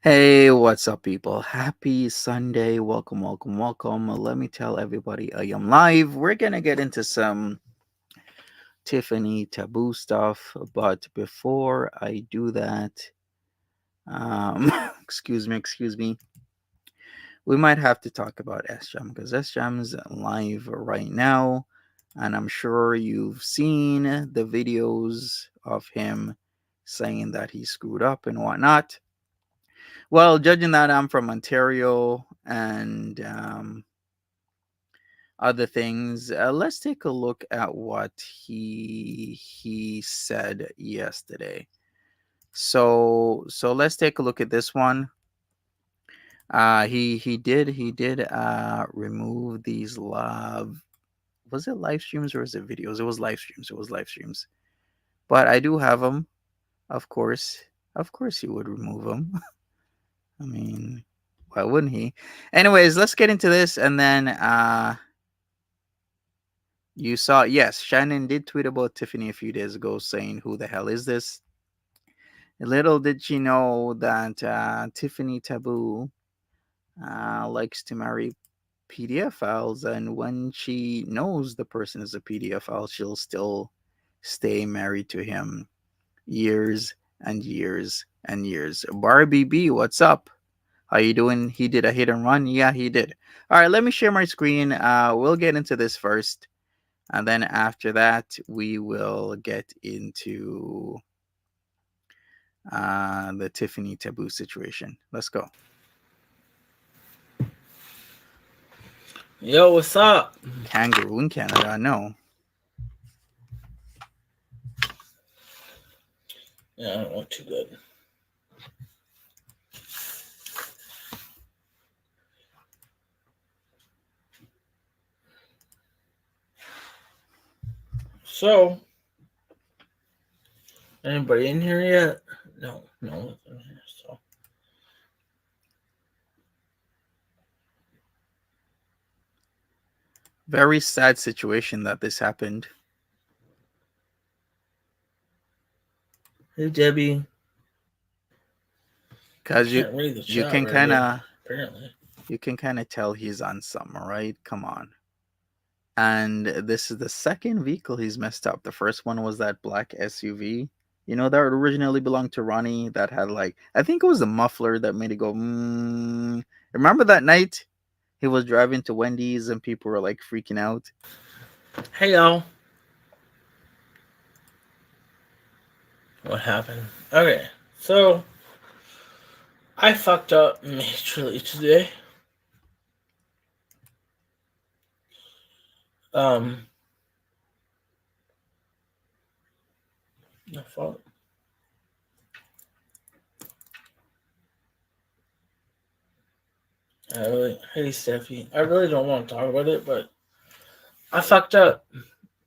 Hey, what's up, people? Happy Sunday. Welcome, welcome, welcome. Let me tell everybody I am live. We're going to get into some Tiffany Taboo stuff. But before I do that, excuse me, we might have to talk about SJAM because SJAM is live right now. And I'm sure you've seen the videos of him saying that he screwed up and whatnot. Well, judging that I'm from Ontario and other things, let's take a look at what he said yesterday. So let's take a look at this one. He did remove these live. Was it live streams or was it videos? It was live streams. It was live streams. But I do have them, of course. Of course, he would remove them. I mean, why wouldn't he? Anyways, let's get into this. And then you saw, yes, Shannon did tweet about Tiffany a few days ago saying, who the hell is this? Little did she know that Tiffany Taboo likes to marry PDF files. And when she knows the person is a PDF file, she'll still stay married to him years and years and years. Barbie B, what's up? How you doing? He did a hit and run. Yeah, he did. All right, let me share my screen. We'll get into this first. And then after that, we will get into the Tiffany Taboo situation. Let's go. Yo, what's up? Kangaroo in Canada, no. Yeah, I don't look too good. So, anybody in here yet? No one's in here. So, Very sad situation that this happened. hey Debbie, Cause can't read the you chat can very kind good. of Apparently, tell he's on something, right? Come on. And this is the second vehicle he's messed up. The first one was that black SUV. You know that originally belonged to Ronnie. That had like I think it was the muffler that made it go. Remember that night he was driving to Wendy's and people were like freaking out. hey y'all, what happened? Okay, so I fucked up majorly today. Um, no fault. Hey Steffi, I really don't want to talk about it, but I fucked up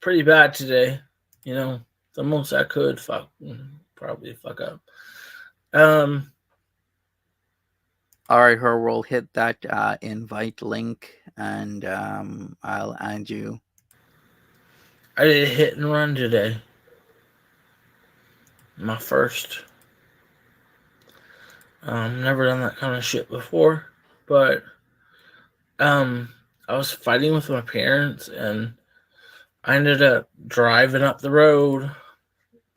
pretty bad today. You know, the most I could probably fuck up. All right, her will hit that invite link and I'll add you. I did a hit and run today. My first. Never done that kind of shit before, but um, I was fighting with my parents, and I ended up driving up the road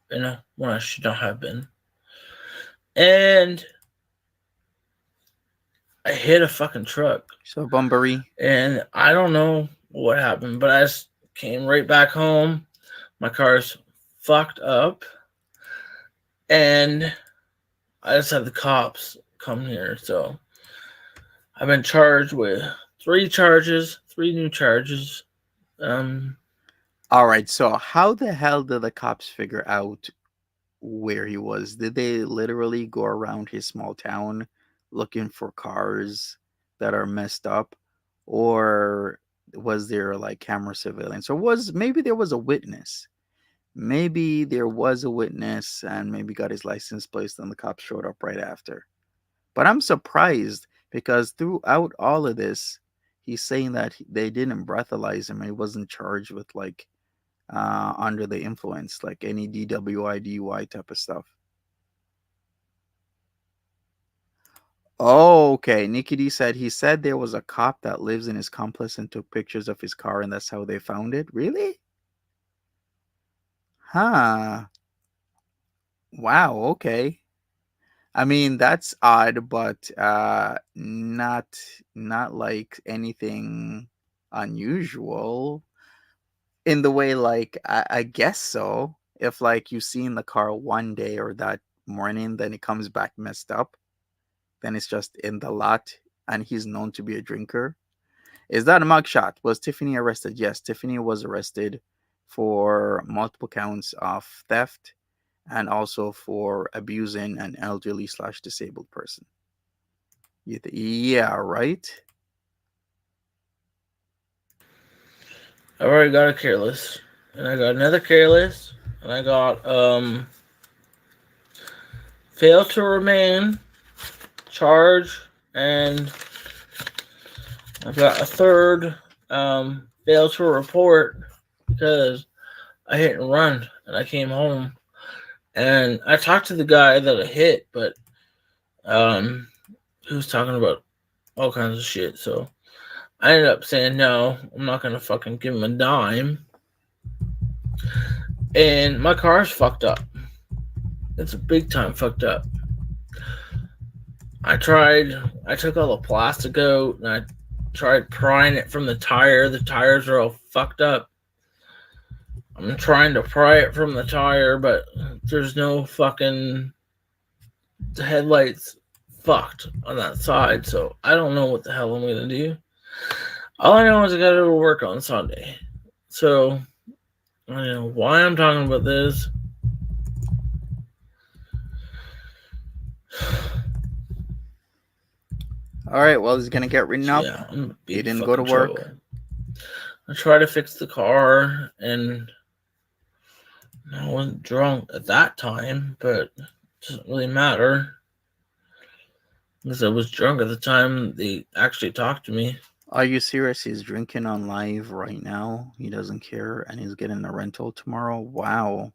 when I should not have been, and I hit a fucking truck. So Bumbery. And I don't know what happened, but I just came right back home. My car's fucked up, and I just had the cops come here. So I've been charged with three new charges. All right, so how the hell did the cops figure out where he was? Did they literally go around his small town looking for cars that are messed up? Or was there like camera surveillance? Or was maybe there was a witness? Maybe there was a witness and maybe got his license placed and the cops showed up right after. But I'm surprised because throughout all of this, he's saying that they didn't breathalyze him and he wasn't charged with like under the influence, like any DWI, DUI type of stuff. Oh, okay. Nikki D said he said there was a cop that lives in his complex and took pictures of his car, and that's how they found it. Really? Huh. Wow. Okay. I mean, that's odd, but not like anything unusual in the way like I guess so. If like you see in the car one day or that morning, then it comes back messed up, then it's just in the lot, and he's known to be a drinker. Is that a mugshot? Was Tiffany arrested? Yes, Tiffany was arrested for multiple counts of theft and also for abusing an elderly slash disabled person. Yeah, right. I already got a careless, and I got another careless, and I got fail to remain, charge, and I've got a third fail to report because I hit and run, and I came home, and I talked to the guy that I hit, but he was talking about all kinds of shit, so I ended up saying no, I'm not gonna fucking give him a dime. And my car's fucked up. It's a big time fucked up. I took all the plastic out and I tried prying it from the tire. The tires are all fucked up. I'm trying to pry it from the tire, but there's no fucking. The headlights fucked on that side, so I don't know what the hell I'm gonna do. All I know is I gotta go to work on Sunday. So I don't know why I'm talking about this. All right, well, he's gonna get written So up. yeah, I'm in He big didn't go to fucking work. trouble. I tried to fix the car, and I wasn't drunk at that time, but it doesn't really matter because I was drunk at the time they actually talked to me. Are you serious? He's drinking on live right now. He doesn't care, and he's getting a rental tomorrow. Wow.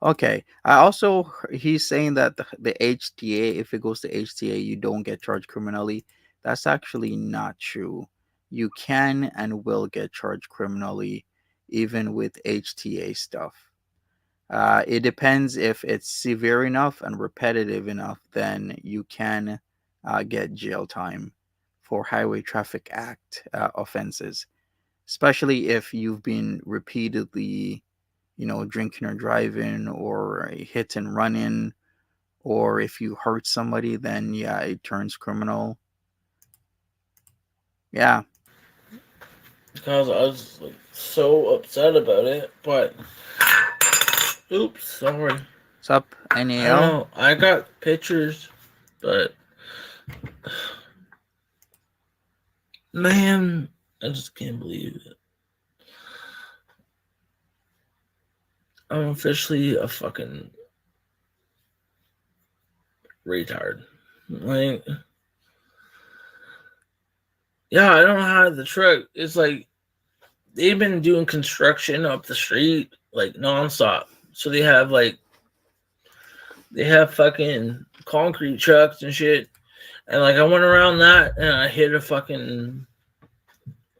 Okay. I also he's saying that the HTA, if it goes to HTA, you don't get charged criminally. That's actually not true. You can and will get charged criminally, even with HTA stuff. It depends if it's severe enough and repetitive enough, then you can get jail time for Highway Traffic Act offenses, especially if you've been repeatedly, drinking or driving or hit and running, or if you hurt somebody, then yeah, it turns criminal. Yeah. Because I was like so upset about it, but oops, sorry. What's up, I don't NAL? know. I got pictures, but man, I just can't believe it. I'm officially a fucking retard. Like, yeah, I don't have the truck. It's like they've been doing construction up the street like nonstop. So they have fucking concrete trucks and shit. And like I went around that and I hit a fucking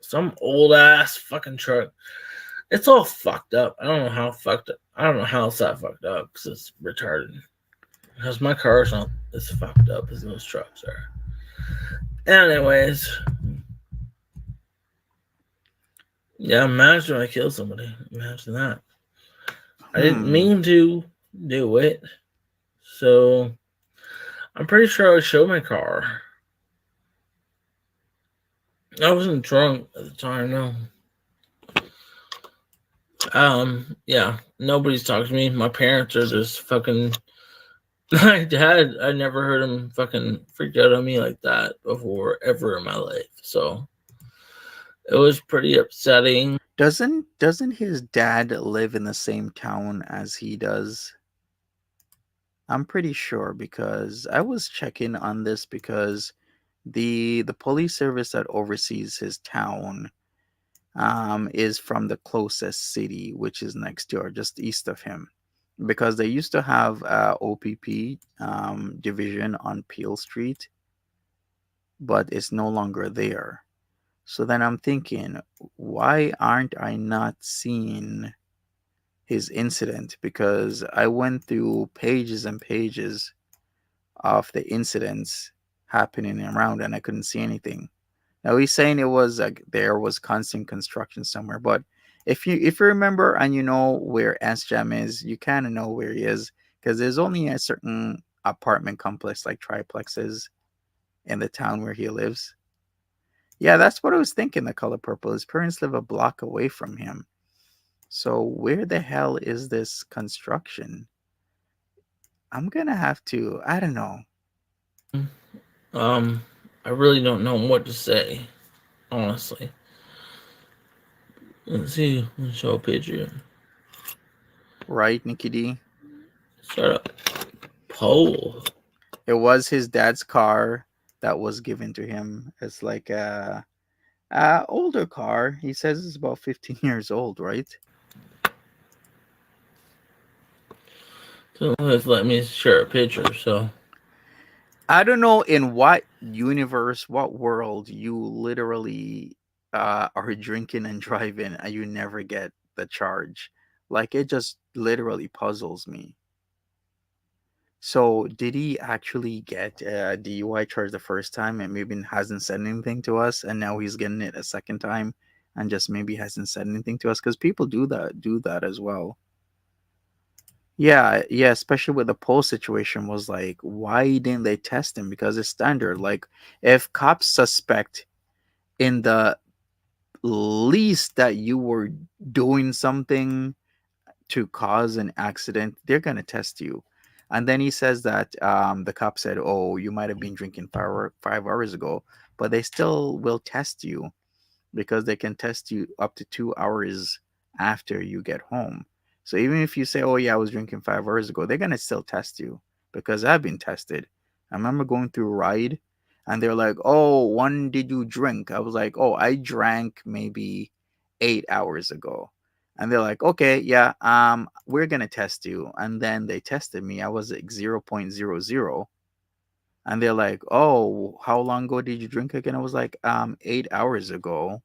some old ass fucking truck. It's all fucked up. I don't know how fucked up. I don't know how it's that fucked up because it's retarded. Because my car's not as fucked up as those trucks are. Anyways, yeah, imagine I kill somebody. Imagine that. I didn't Hmm. mean to do it. So I'm pretty sure I showed my car. I wasn't drunk at the time, no. Yeah. Nobody's talking to me. My parents are just fucking my dad, I never heard him fucking freak out on me like that before ever in my life. So it was pretty upsetting. Doesn't his dad live in the same town as he does? I'm pretty sure because I was checking on this because the police service that oversees his town is from the closest city, which is next door, just east of him. Because they used to have OPP division on Peel Street, but it's no longer there. So then I'm thinking, why aren't I not seeing his incident? Because I went through pages and pages of the incidents happening around and I couldn't see anything. Now he's saying it was like there was constant construction somewhere, but if you remember and you know where SJAM is, you kind of know where he is because there's only a certain apartment complex like triplexes in the town where he lives. Yeah, that's what I was thinking. The color purple. His parents live a block away from him. So where the hell is this construction? I'm gonna have to. I don't know. Um, I really don't know what to say, honestly. Let's see. Let's show a picture. Right, Nikki D? Shut up. Pole. It was his dad's car that was given to him. It's like a older car. He says it's about 15 years old, right? So let's let me share a picture. So I don't know in what universe, what world you literally are drinking and driving and you never get the charge. Like it just literally puzzles me. So did he actually get a DUI charge the first time and maybe hasn't said anything to us, and now he's getting it a second time and just maybe hasn't said anything to us? Because people do that as well. Yeah, yeah, especially with the poll situation was like, why didn't they test him? Because it's standard. Like, if cops suspect in the least that you were doing something to cause an accident, they're gonna test you. And then he says that the cop said, "Oh, you might have been drinking 5 hours ago, but they still will test you because they can test you up to 2 hours after you get home. So even if you say, 'Oh yeah, I was drinking 5 hours ago,' they're gonna still test you because I've been tested. I remember going through a ride, and they're like, 'Oh, when did you drink?' I was like, 'Oh, I drank maybe 8 hours ago.' And they're like, 'Okay, yeah, we're gonna test you.' And then they tested me. I was like 0.00. And they're like, 'Oh, how long ago did you drink again?' I was like, 8 hours ago,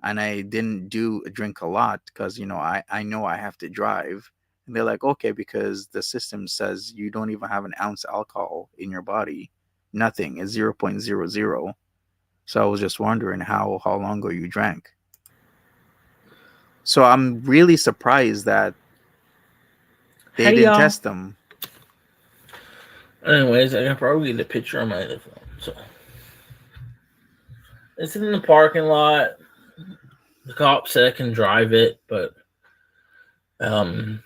and I didn't do drink a lot because I know I have to drive. And they're like, okay, because the system says you don't even have an ounce alcohol in your body, nothing. It's 0.00. So I was just wondering how long ago you drank. So I'm really surprised that they Hey didn't y'all. test them. Anyways, I can probably get a picture on my other phone. So it's in the parking lot. The cop said I can drive it, but um,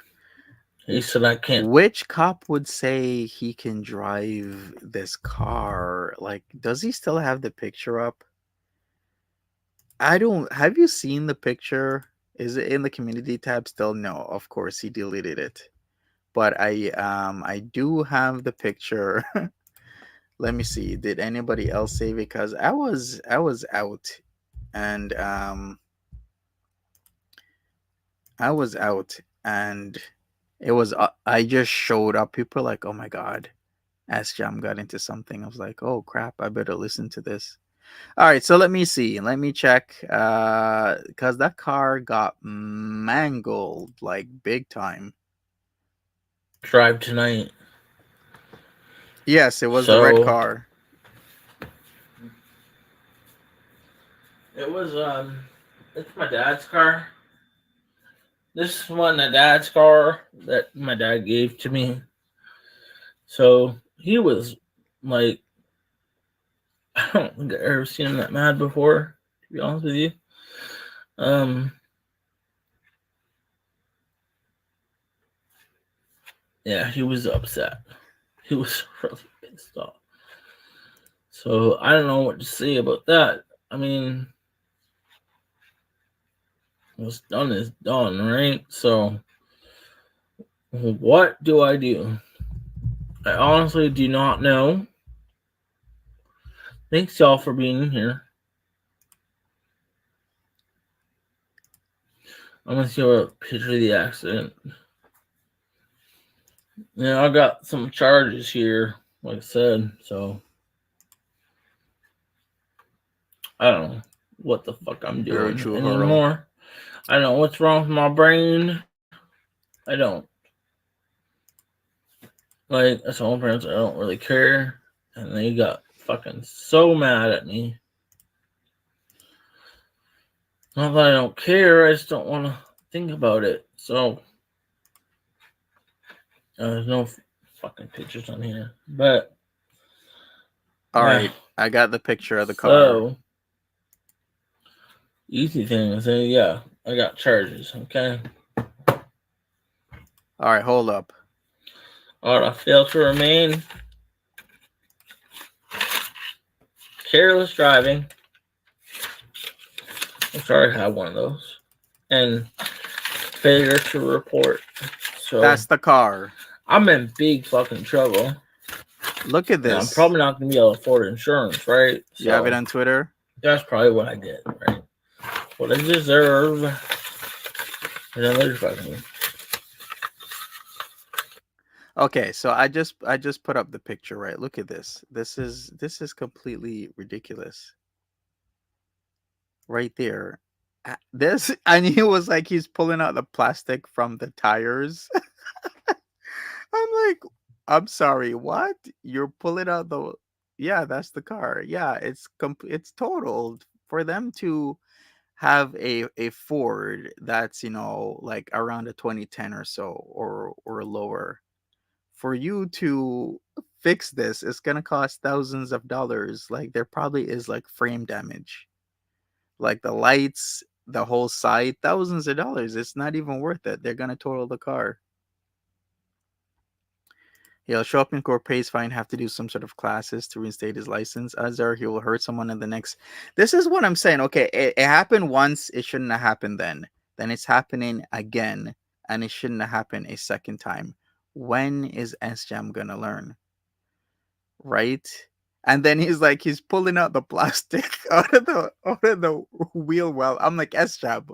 he said I can't Which cop would say he can drive this car? Like, does he still have the picture up? I don't. Have you seen the picture? Is it in the community tab still? No, of course he deleted it. But I do have the picture. Let me see. Did anybody else save it? Because I was out, and I was out, and it was I just showed up. People are like, "Oh my god, SJAM got into something." I was like, "Oh crap, I better listen to this." All right, so let me see. Let me check. Cause that car got mangled like big time. drive tonight. Yes, it was the red So car. it was it's my dad's car. This one, my dad's car that my dad gave to me. So he was like, I don't think I've ever seen him that mad before. To be honest with you, um, yeah, he was upset. He was really pissed off. So I don't know what to say about that. I mean, what's done is done, right? So what do I do? I honestly do not know. Thanks y'all for being here. I'm gonna see a picture of the accident. Yeah, I got some charges here, like I said, so I don't know what the fuck I'm Very doing true, Hurl. anymore. I don't know what's wrong with my brain. I don't. Like, I told my parents I don't really care, and they got fucking so mad at me. Not that I don't care, I just don't want to think about it. So, there's no fucking pictures on here. But, All yeah. right, I got the picture of the car. So, easy thing is, yeah, I got charges, okay? All right, hold up. Alright, I failed to remain careless driving. I'm sorry I have one of those. And failure to report. So That's the car. I'm in big fucking trouble. Look at And I'm this. probably not gonna be able to afford insurance, right? You have it So on Twitter? that's probably what I get, right? What I deserve. Another fucking. Okay, so I just put up the picture, right? Look at this. This is completely ridiculous. Right there. This and he was like he's pulling out the plastic from the tires. I'm like, I'm sorry, what? You're pulling out the yeah, that's the car. Yeah, it's totaled for them to have a Ford that's, like around a 2010 or so or lower. For you to fix this, it's gonna cost thousands of dollars. Like there probably is like frame damage. Like the lights, the whole side, thousands of dollars. It's not even worth it. They're gonna total the car. He'll show up in court, pay his fine, have to do some sort of classes to reinstate his license. Odds are he will hurt someone in the next. This is what I'm saying. Okay, it happened once. It shouldn't have happened then. Then it's happening again, and it shouldn't have happened a second time. When is SJAM gonna learn? Right? And then he's pulling out the plastic out of the wheel well. I'm like, SJAM,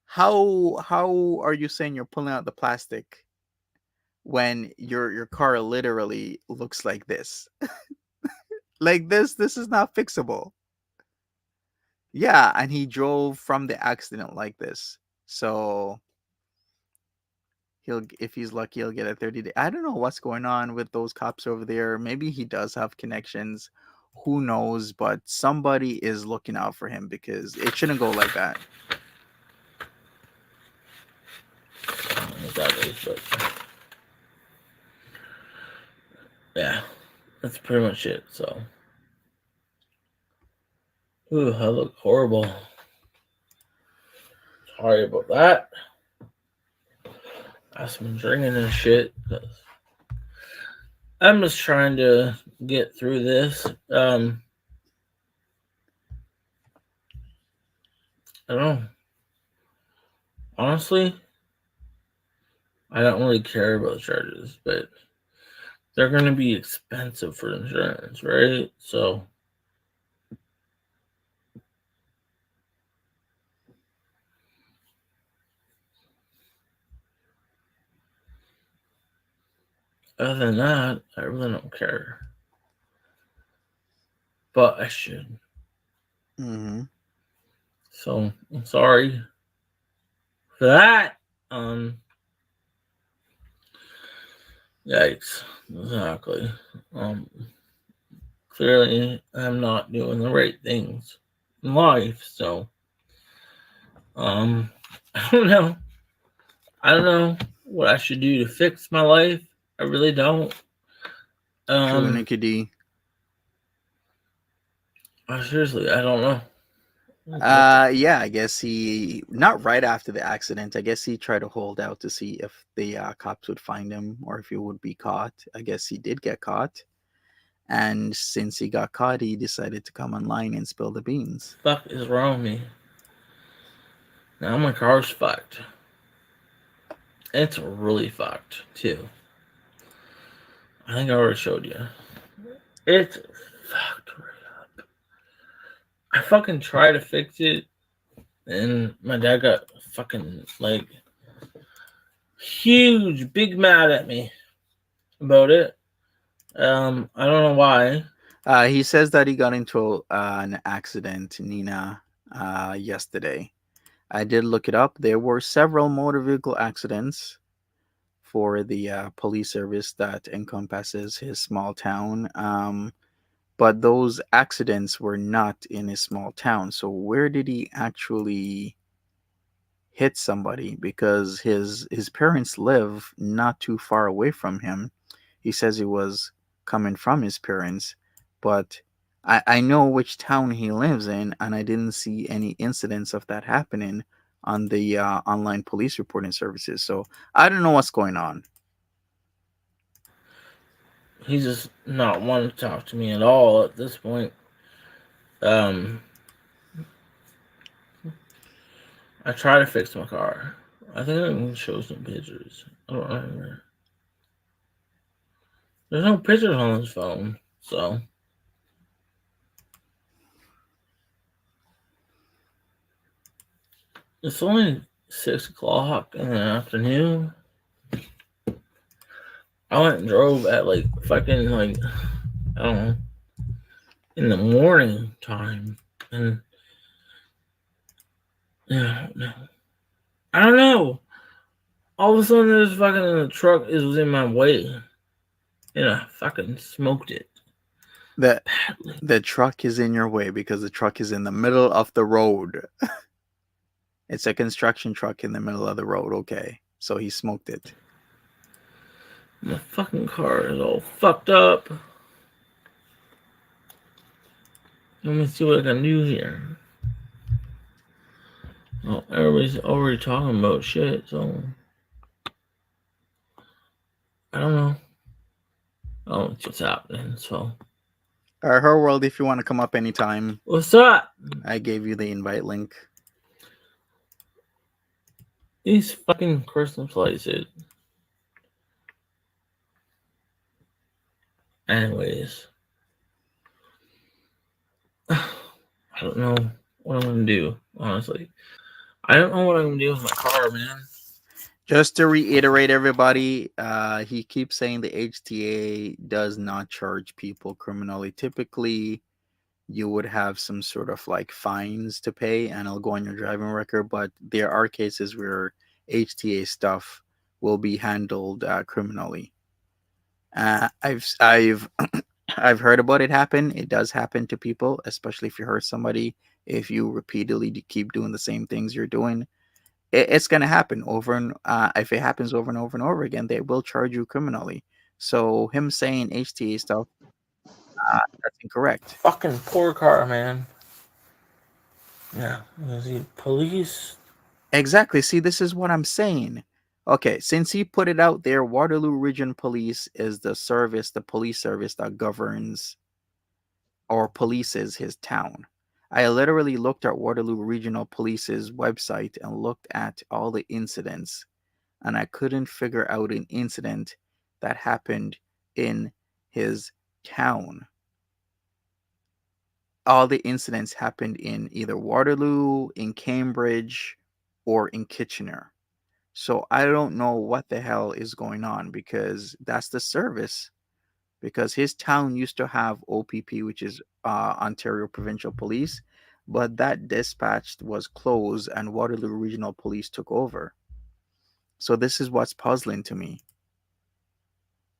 how are you saying you're pulling out the plastic when your car literally looks like this? Like this is not fixable. Yeah, and he drove from the accident like this. So he'll, if he's lucky, he'll get a 30 day. I don't know what's going on with those cops over there. Maybe he does have connections. Who knows? But somebody is looking out for him because it shouldn't go like that. Exactly, but yeah, that's pretty much it. So, ooh, I look horrible. Sorry about that. I've been drinking and shit. I'm just trying to get through this. I don't know. Honestly, I don't really care about the charges, but they're going to be expensive for insurance, right? So, other than that, I really don't care. But I should. Mm-hmm. So, I'm sorry for that. Um, Yikes. Exactly. Clearly, I'm not doing the right things in life, so, I don't know. I don't know what I should do to fix my life. I really don't. True, Nikki D. Seriously, I don't know. Yeah, I guess he, not right after the accident. I guess he tried to hold out to see if the cops would find him or if he would be caught. I guess he did get caught, and since he got caught, he decided to come online and spill the beans. Fuck is wrong with me? Now my car's fucked. It's really fucked too. I think I already showed you. It's fucked right up. I fucking tried to fix it, and my dad got fucking like huge, big mad at me about it. I don't know why. He says that he got into an accident, Nina, yesterday. I did look it up. There were several motor vehicle accidents for the police service that encompasses his small town. But those accidents were not in his small town. So where did he actually hit somebody? Because his parents live not too far away from him. He says he was coming from his parents, but I know which town he lives in, and I didn't see any incidents of that happening on the online police reporting services. So I don't know what's going on. He's just not wanting to talk to me at all at this point. Um, I tried to fix my car. I think I can show some pictures. I don't remember. There's no pictures on his phone, so it's only 6 o'clock in the afternoon. I went and drove at like fucking like I don't know in the morning time, and yeah, no, I don't know. All of a sudden, this fucking truck is in my way, and I fucking smoked it The badly. the truck is in your way because the truck is in the middle of the road. It's a construction truck in the middle of the road. Okay, so he smoked it. My fucking car is all fucked up. Let me see what I can do here. Oh, everybody's already talking about shit, so I don't know. I don't know what's happening. So Her world, if you want to come up anytime, what's up? I gave you the invite link. These fucking Christmas places. Anyways, I don't know what I'm gonna do. Honestly, I don't know what I'm gonna do with my car, man. Just to reiterate, everybody, he keeps saying the HTA does not charge people criminally. Typically, you would have some sort of like fines to pay, and it'll go on your driving record. But there are cases where HTA stuff will be handled criminally. I've I've heard about it happen. It does happen to people, especially if you hurt somebody. If you repeatedly keep doing the same things you're doing, it's going to happen over and if it happens over and over and over again, they will charge you criminally. So him saying HTA stuff, that's incorrect. Fucking poor car, man. Yeah, the police. Exactly. See, this is what I'm saying. Okay, since he put it out there, Waterloo Region Police is the service, the police service that governs or polices his town. I literally looked at Waterloo Regional Police's website and looked at all the incidents, and I couldn't figure out an incident that happened in his town. All the incidents happened in either Waterloo, in Cambridge, or in Kitchener. So I don't know what the hell is going on because that's the service. Because his town used to have OPP, which is Ontario Provincial Police, but that dispatch was closed and Waterloo Regional Police took over. So this is what's puzzling to me.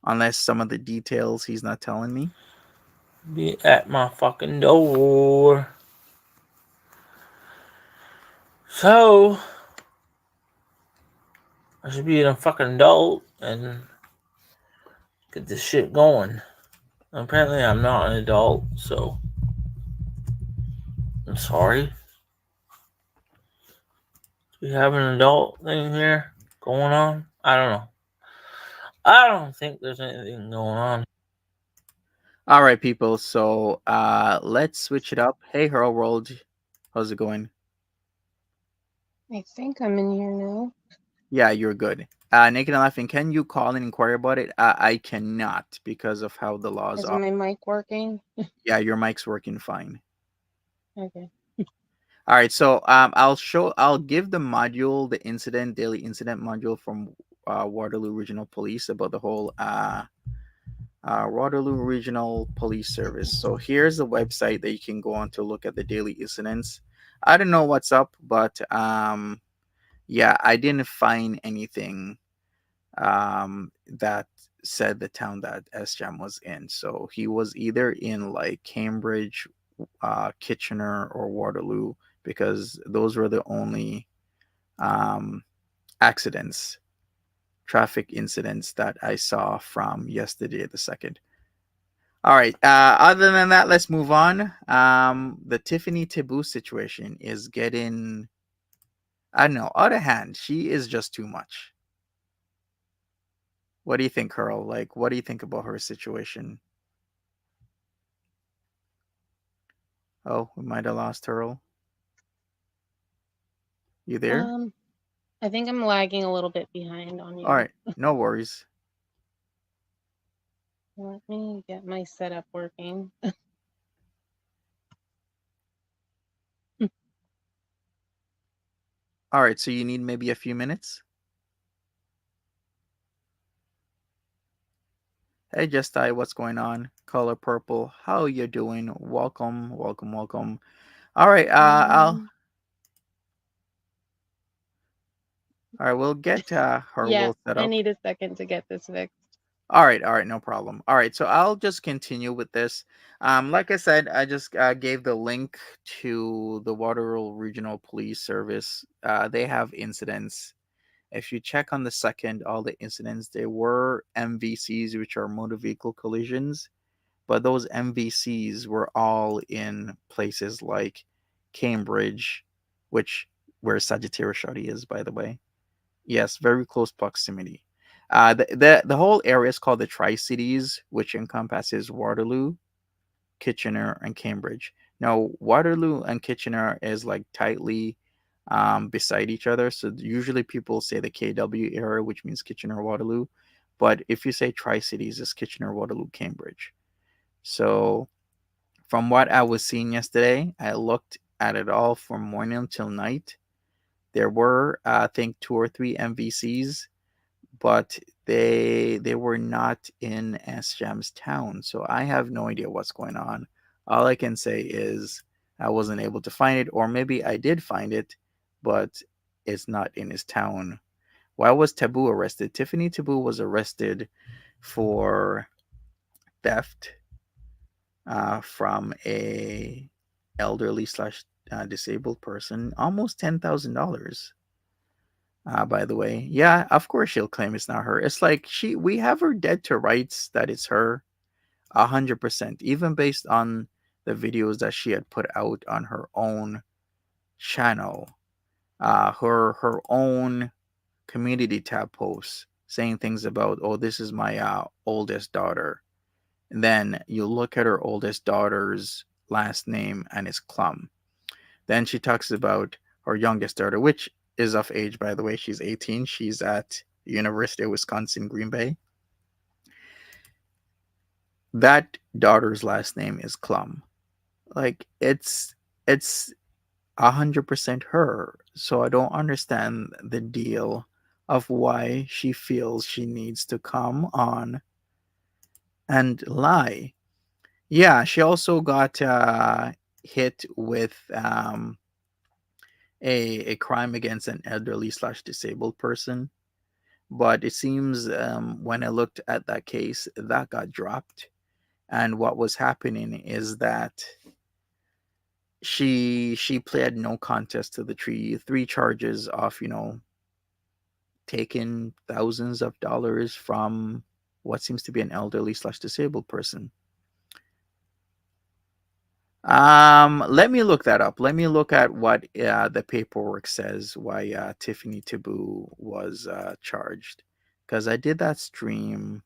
Unless some of the details he's not telling me. Be at my fucking door. So I should be a fucking adult and get this shit going. Apparently, I'm not an adult, so I'm sorry. Do we have an adult thing here going on? I don't know. I don't think there's anything going on. All right, people. So let's switch it up. Hey, Hurl World. How's it going? I think I'm in here now. Yeah, you're good. Naked and Laughing, can you call and inquire about it? I cannot because of how the laws Is are. my mic working? Yeah, your mic's working fine. Okay. All right, so I'll give the module, the incident, daily incident module from Waterloo Regional Police about the whole Waterloo Regional Police Service. So here's the website that you can go on to look at the daily incidents. I don't know what's up, but yeah, I didn't find anything that said the town that SJAM was in. So he was either in like Cambridge, Kitchener, or Waterloo because those were the only um, accidents, traffic incidents that I saw from yesterday, the 2nd. All right. Other than that, let's move on. The Tiffany Taboo situation is getting, I don't know, out of hand. She is just too much. What do you think, Carl? Like, what do you think about her situation? Oh, we might have lost Hurl. You there? Um, I think I'm lagging a little bit behind on All you. right. No worries. Let me get my setup working. All right. So you need maybe a few minutes? Hey, Just I, what's going on? Color Purple, how you doing? Welcome, welcome, welcome. All right. Um, All right. We'll get her yeah, will set I up. need a second to get this fixed. All right, no problem. All right, so I'll just continue with this. Like I said, I just gave the link to the Waterloo Regional Police Service. They have incidents. If you check on the 2nd, all the incidents, there were MVCs, which are motor vehicle collisions, but those MVCs were all in places like Cambridge, which where Sagittarius Shawty is, by the way. Yes, very close proximity. The whole area is called the Tri-Cities, which encompasses Waterloo, Kitchener, and Cambridge. Now, Waterloo and Kitchener is like tightly beside each other. So usually people say the KW area, which means Kitchener, Waterloo. But if you say Tri Cities, it's Kitchener, Waterloo, Cambridge. So from what I was seeing yesterday, I looked at it all from morning till night. There were, I think, two or three MVCs, but they were not in SJAM's town. So I have no idea what's going on. All I can say is I wasn't able to find it, or maybe I did find it, but it's not in his town. Why was Taboo arrested? Tiffany Taboo was arrested for theft from a elderly slash disabled person, almost $10,000. By the way, yeah, of course she'll claim it's not her. It's like we have her dead to rights that it's her, 100%. Even based on the videos that she had put out on her own channel, her own community tab posts saying things about, oh, this is my oldest daughter. And then you look at her oldest daughter's last name and it's Klum. Then she talks about her youngest daughter, which is of age, by the way. She's 18. She's at University of Wisconsin, Green Bay. That daughter's last name is Klum. Like it's 100% her. So I don't understand the deal of why she feels she needs to come on and lie. Yeah, she also got hit with a crime against an elderly slash disabled person. But it seems when I looked at that case, that got dropped. And what was happening is that she pled no contest to the three charges of taking thousands of dollars from what seems to be an elderly slash disabled person. Let me look that up. Let me look at what the paperwork says why Tiffany Taboo was charged, because I did that stream.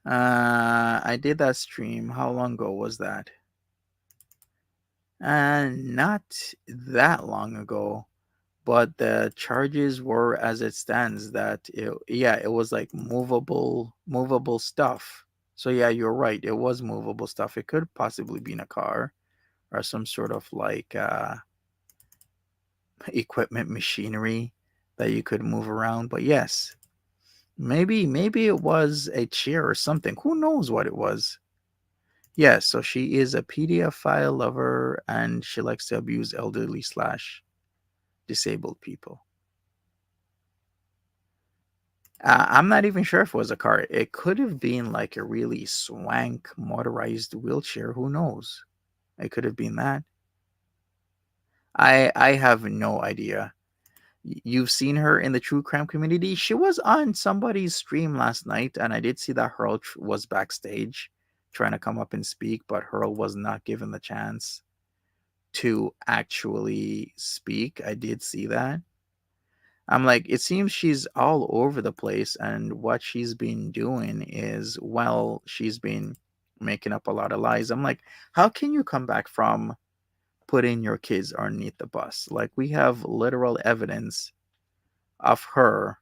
I did that stream. How long ago was that? Not that long ago, but the charges were as it stands. That yeah, it was like movable stuff. So yeah, you're right. It was movable stuff. It could possibly be in a car or some sort of like equipment machinery that you could move around. But yes, maybe it was a chair or something. Who knows what it was? Yes, so she is a PDF file lover and she likes to abuse elderly slash disabled people. I'm not even sure if it was a car. It could have been like a really swank motorized wheelchair. Who knows? It could have been that. I have no idea. You've seen her in the true crime community. She was on somebody's stream last night, and I did see that Hurl was backstage trying to come up and speak, but Hurl was not given the chance to actually speak. I did see that. I'm like, it seems she's all over the place, and what she's been doing is, well, she's been making up a lot of lies. I'm like, how can you come back from putting your kids underneath the bus? Like, we have literal evidence of her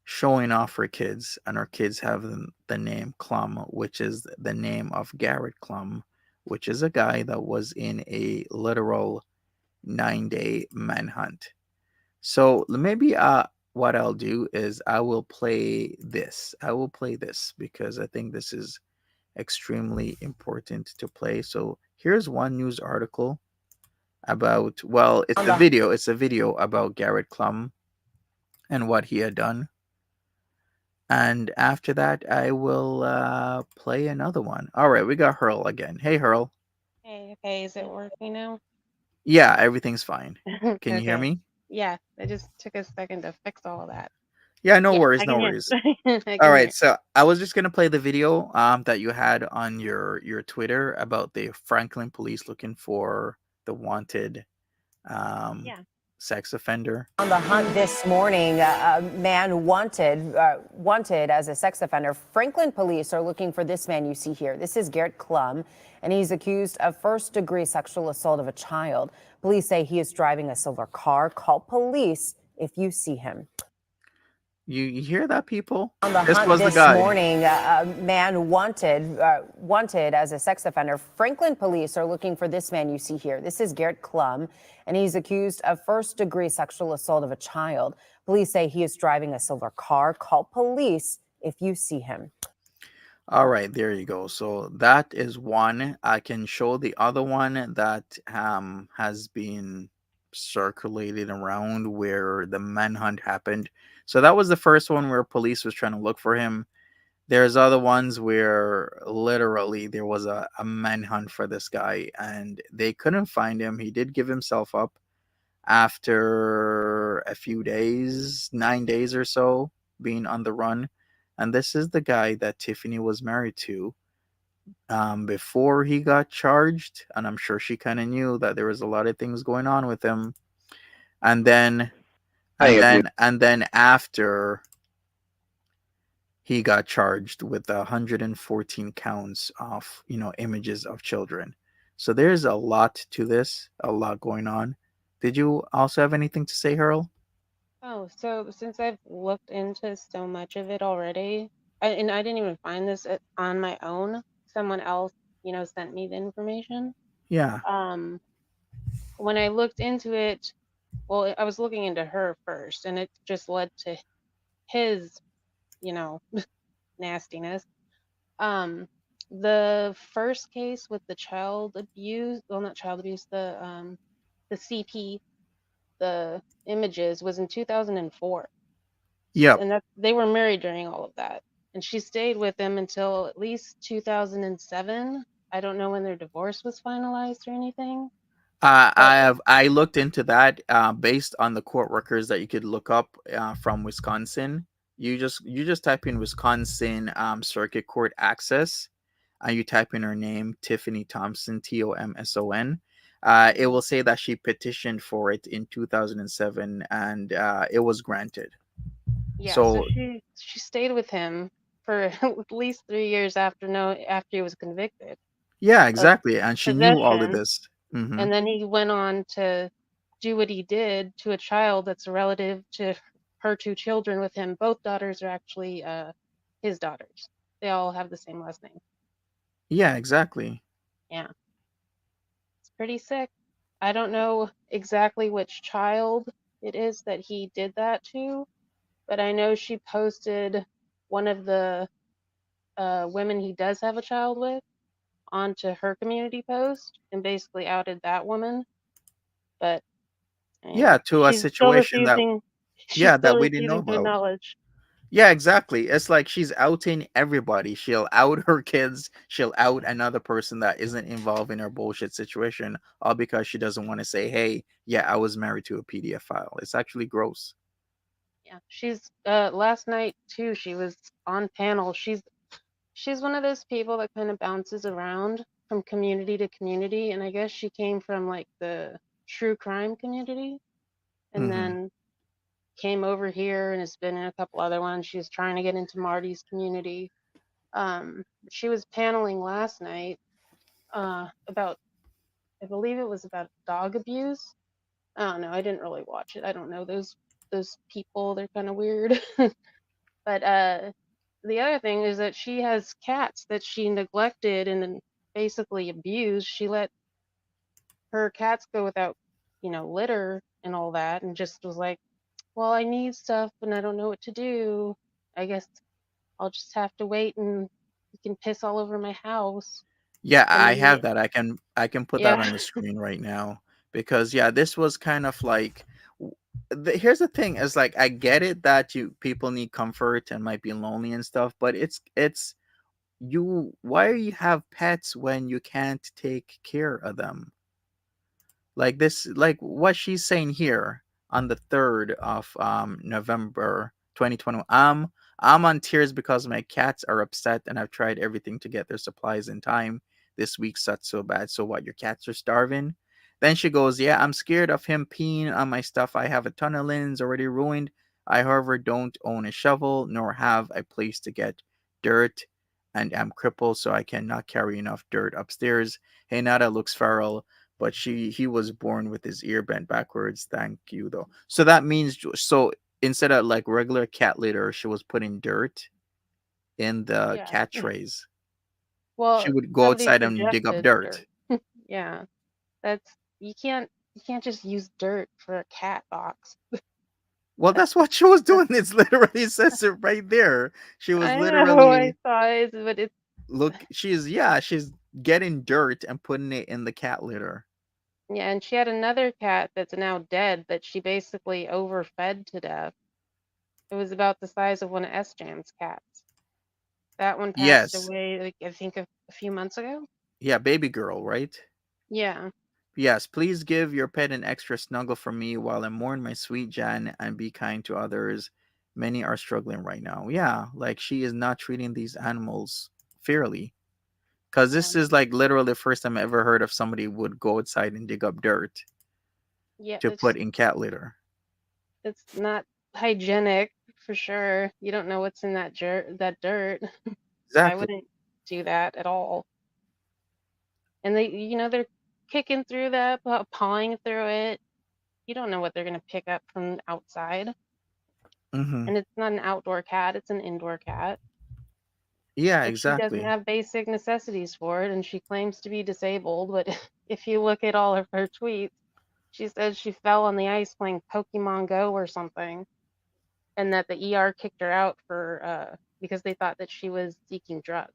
showing off her kids, and her kids have the name Klum, which is the name of Garrett Klum, which is a guy that was in a literal 9-day manhunt. So maybe what I'll do is I will play this. I will play this because I think this is extremely important to play. So here's one news article about, well, it's a video. It's a video about Garrett Klum and what he had done. And after that, I will play another one. All right, we got Hurl again. Hey, Hurl. Hey, okay, is it working now? Yeah, everything's fine. Can you hear Okay. me? Yeah, it just took a second to fix all of that. Yeah, no Yeah, worries, I no can hear. worries. I All can right, hear. so I was just gonna play the video that you had on your Twitter about the Franklin police looking for the wanted um Yeah. sex offender. On the hunt this morning, a man wanted as a sex offender. Franklin police are looking for this man you see here. This is Garrett Klum, and he's accused of first-degree sexual assault of a child. Police say he is driving a silver car. Call police if you see him. You hear that, people? On the This hunt was the this guy. morning, a man wanted as a sex offender. Franklin police are looking for this man you see here. This is Garrett Klum, and he's accused of first-degree sexual assault of a child. Police say he is driving a silver car. Call police if you see him. All right, there you go. So that is one. I can show the other one that has been circulated around where the manhunt happened. So that was the first one where police was trying to look for him. There's other ones where literally there was a manhunt for this guy and they couldn't find him. He did give himself up after a few days, 9 days or so, being on the run. And this is the guy that Tiffany was married to before he got charged. And I'm sure she kind of knew that there was a lot of things going on with him. And then, and then after he got charged with 114 counts of, images of children. So there's a lot to this, a lot going on. Did you also have anything to say, Harold? Oh, so since I've looked into so much of it already, and I didn't even find this on my own, someone else, sent me the information. Yeah. When I looked into it, well, I was looking into her first, and it just led to his, you know, nastiness. The first case with the child abuse, well, not child abuse, the CP, the images was in 2004. Yep. And that they were married during all of that. And she stayed with him until at least 2007. I don't know when their divorce was finalized or anything. But I looked into that based on the court records that you could look up from Wisconsin. You just type in Wisconsin Circuit Court access, and you type in her name, Tiffany Thompson, Tomson. It will say that she petitioned for it in 2007, and it was granted. yeah, so So she stayed with him for at least 3 years after he was convicted yeah, of exactly, and she knew all of possession. this. Hmm. And then he went on to do what he did to a child that's a relative to her two children with him. Both daughters are actually his daughters. They all have the same last name. Yeah, exactly. Yeah, it's pretty sick. I don't know exactly which child it is that he did that to, but I know she posted one of the women he does have a child with onto her community post and basically outed that woman. But Yeah, to a she's still situation that refusing. She's yeah still that we didn't know refusing to about. acknowledge. Yeah, exactly. It's like she's outing everybody. She'll out her kids. She'll out another person that isn't involved in her bullshit situation, all because she doesn't want to say, "Hey, yeah, I was married to a PDF file." It's actually gross. Yeah, she's last night too. She was on panel. She's one of those people that kind of bounces around from community to community, and I guess she came from like the true crime community, and Hmm. then came over here and has been in a couple other ones. She was trying to get into Marty's community. She was paneling last night about, I believe it was about dog abuse. I don't know. I didn't really watch it. I don't know those people. They're kind of weird. But the other thing is that she has cats that she neglected and then basically abused. She let her cats go without, litter and all that, and just was like, well, I need stuff and I don't know what to do. I guess I'll just have to wait and you can piss all over my house. Yeah, And I then have that. I can put that yeah, on the screen right now because yeah, this was kind of like. Here's the thing: is like I get it that you people need comfort and might be lonely and stuff, but it's you. Why you have pets when you can't take care of them? Like this, like what she's saying here on the 3rd of November 2020. I'm on tears because my cats are upset and I've tried everything to get their supplies in time. This week sucked so bad. So what, your cats are starving? Then she goes, "Yeah, I'm scared of him peeing on my stuff. I have a ton of linens already ruined. I, however, don't own a shovel nor have a place to get dirt, and am crippled, so I cannot carry enough dirt upstairs. Hey, Nada looks feral, but he was born with his ear bent backwards. Thank you, though." So that means, so instead of like regular cat litter, she was putting dirt in the Yeah. cat trays. She Well, would go somebody outside and dig up suggested dirt. dirt. Yeah. That's you can't just use dirt for a cat box. Well, that's what she was doing. It's literally says it right there. She was I know, I literally saw it, but it's look. She's getting dirt and putting it in the cat litter. yeah, and she had another cat that's now dead that she basically overfed to death. It was about the size of one of SJAM's cats. That one passed Yes, away, like I think a few months ago. yeah, baby girl, right? Yeah. Yes, please give your pet an extra snuggle from me while I mourn my sweet Jan, and be kind to others. Many are struggling right now. Yeah, like she is not treating these animals fairly. Because this Um, is like literally the first time I ever heard of somebody would go outside and dig up dirt yeah, to put in cat litter. it's not hygienic for sure. You don't know what's in that dirt. I Exactly. wouldn't do that at all. And they're kicking through that, pawing through it. You don't know what they're gonna pick up from outside. Hmm. And it's not an outdoor cat; it's an indoor cat. Yeah, Like she doesn't exactly. have basic necessities for it, and she claims to be disabled. But if you look at all of her tweets, she says she fell on the ice playing Pokemon Go or something, and that the ER kicked her out for because they thought that she was seeking drugs.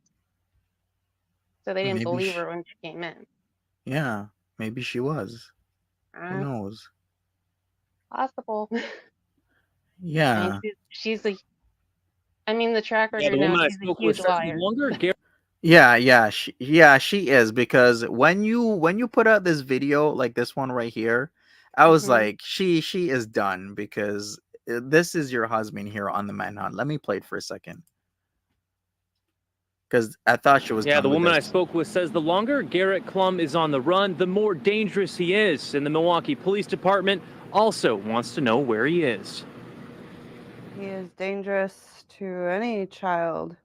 So they didn't Maybe believe she, her when she came in. yeah, maybe she was. Who Uh, knows? Possible. I mean, Yeah. she's a. I mean, the track Yeah, record the now. woman I She's a spoke with huge says the liar. longer Garrett Yeah, she is, because when you put out this video like this one right here, I was Hmm. like, she is done, because this is your husband here on the manhunt. Let me play it for a second, because I thought she was Yeah, done the with woman I this. spoke with says the longer Garrett Klum is on the run, the more dangerous he is. And the Milwaukee Police Department also wants to know where he is. He is dangerous to any child.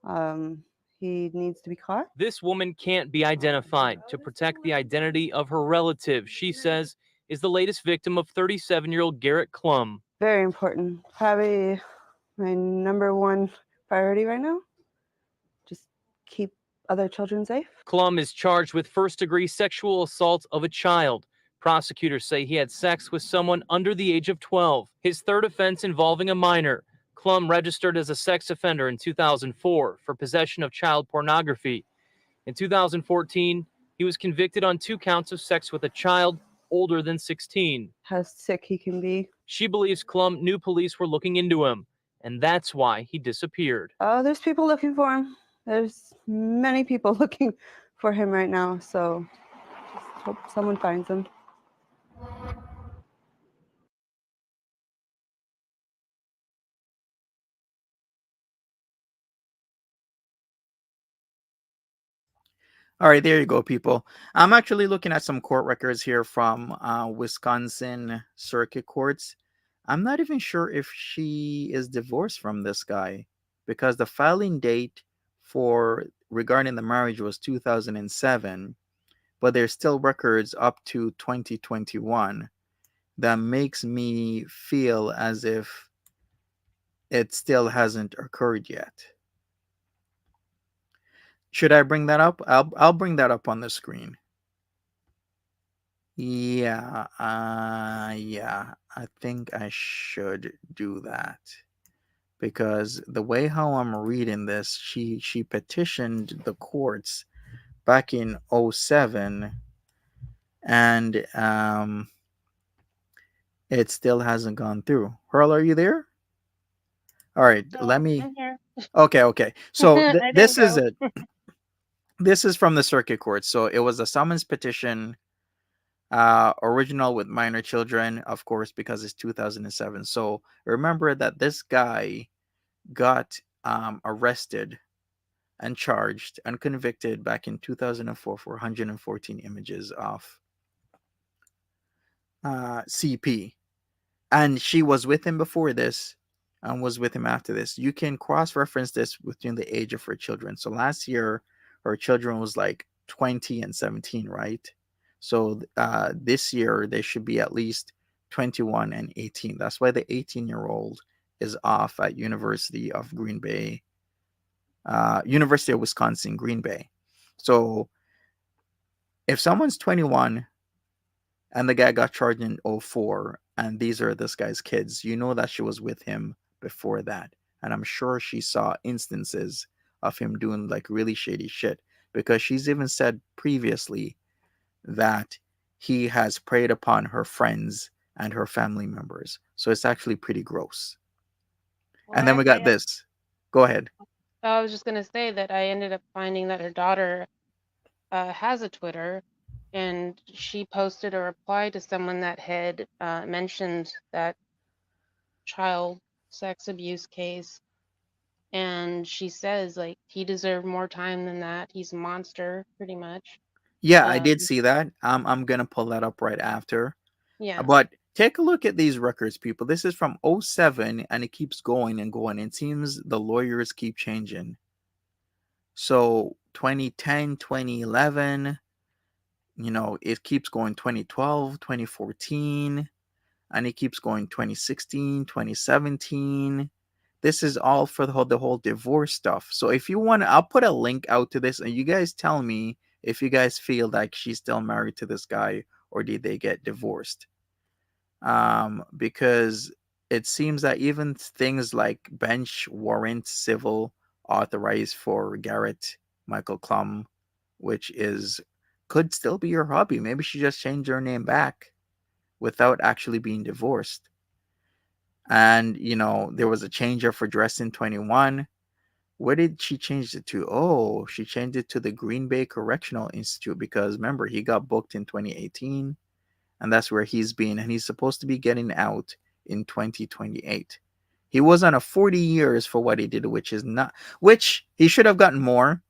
Um, he needs to be caught. This woman can't be identified to protect the identity of her relative, she says, is the latest victim of 37-year-old Garrett Klum. Very important. Probably my number one priority right now. Just keep other children safe. Klum is charged with first-degree sexual assault of a child. Prosecutors say he had sex with someone under the age of 12, his third offense involving a minor. Klum registered as a sex offender in 2004 for possession of child pornography. In 2014, he was convicted on 2 counts of sex with a child older than 16. How sick he can be. She believes Klum knew police were looking into him, and that's why he disappeared. Oh, there's people looking for him. There's many people looking for him right now. So just hope someone finds him. All right, there you go, people. I'm actually looking at some court records here from Wisconsin circuit courts. I'm not even sure if she is divorced from this guy, because the filing date for regarding the marriage was 2007, but there's still records up to 2021. That makes me feel as if it still hasn't occurred yet. Should I bring that up? I'll bring that up on the screen. Yeah, I think I should do that, because the way how I'm reading this, she petitioned the courts back in '07, and it still hasn't gone through. Pearl, are you there? All right, let No, me. I'm here. Okay. So I didn't this is go. it. This is from the circuit court. So it was a summons petition, original with minor children, of course, because it's 2007. So remember that this guy got arrested and charged and convicted back in 2004 for 114 images of CP, and she was with him before this and was with him after this. You can cross-reference this between the age of her children. So last year, her children was like 20 and 17, right? So this year they should be at least 21 and 18. That's why the 18-year-old is off at University of Wisconsin Green Bay. So if someone's 21 and the guy got charged in '04, and these are this guy's kids, you know that she was with him before that. And I'm sure she saw instances of him doing like really shady shit, because she's even said previously that he has preyed upon her friends and her family members. So it's actually pretty gross. Well, And then we got this. Go ahead. I was just gonna say that I ended up finding that her daughter has a Twitter, and she posted a reply to someone that had mentioned that child sex abuse case, and she says like he deserved more time than that. He's a monster, pretty much. Yeah, I did Um, see that. I'm gonna pull that up right after. yeah, But take a look at these records, people. This is from '07, and it keeps going and going. It seems the lawyers keep changing. So 2010, 2011, it keeps going 2012, 2014, and it keeps going 2016, 2017. This is all for the whole divorce stuff. So if you want, I'll put a link out to this, and you guys tell me if you guys feel like she's still married to this guy, or did they get divorced. Because it seems that even things like bench warrant civil authorized for Garrett Michael Klum, which is could still be your hobby. Maybe she just changed her name back without actually being divorced. And there was a change of address in 21. Where did she change it to? Oh, she changed it to the Green Bay Correctional Institute, because remember, he got booked in 2018, and that's where he's been, and he's supposed to be getting out in 2028. He was on a 40 years for what he did, which he should have gotten more,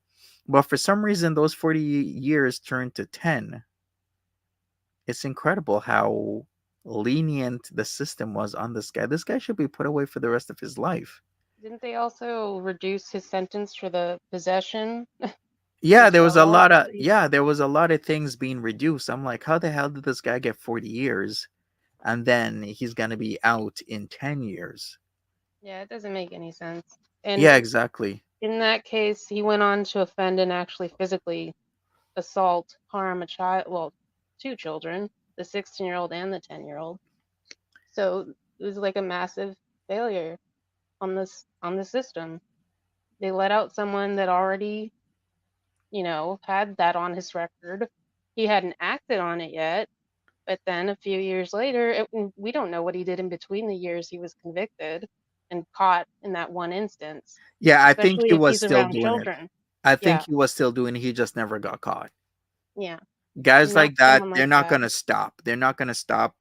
but for some reason those 40 years turned to 10. It's incredible how lenient the system was on this guy. This guy should be put away for the rest of his life. didn't they also reduce his sentence for the possession Yeah, as there was a well? lot of things being reduced. I'm like, how the hell did this guy get 40 years, and then he's going to be out in 10 years? Yeah, it doesn't make any sense. Yeah, And exactly. in that case, he went on to offend and actually physically assault, harm a child, well, two children, the 16-year-old and the 10-year-old. So it was like a massive failure on the system. They let out someone that already, had that on his record. He hadn't acted on it yet, but then a few years later, we don't know what he did in between the years he was convicted and caught in that one instance, Yeah, I think especially he if was he's still around doing it. children. I think Yeah, he was still doing it. He just never got caught. yeah, Guys not like that, someone they're like not that. going to stop. They're not going to stop.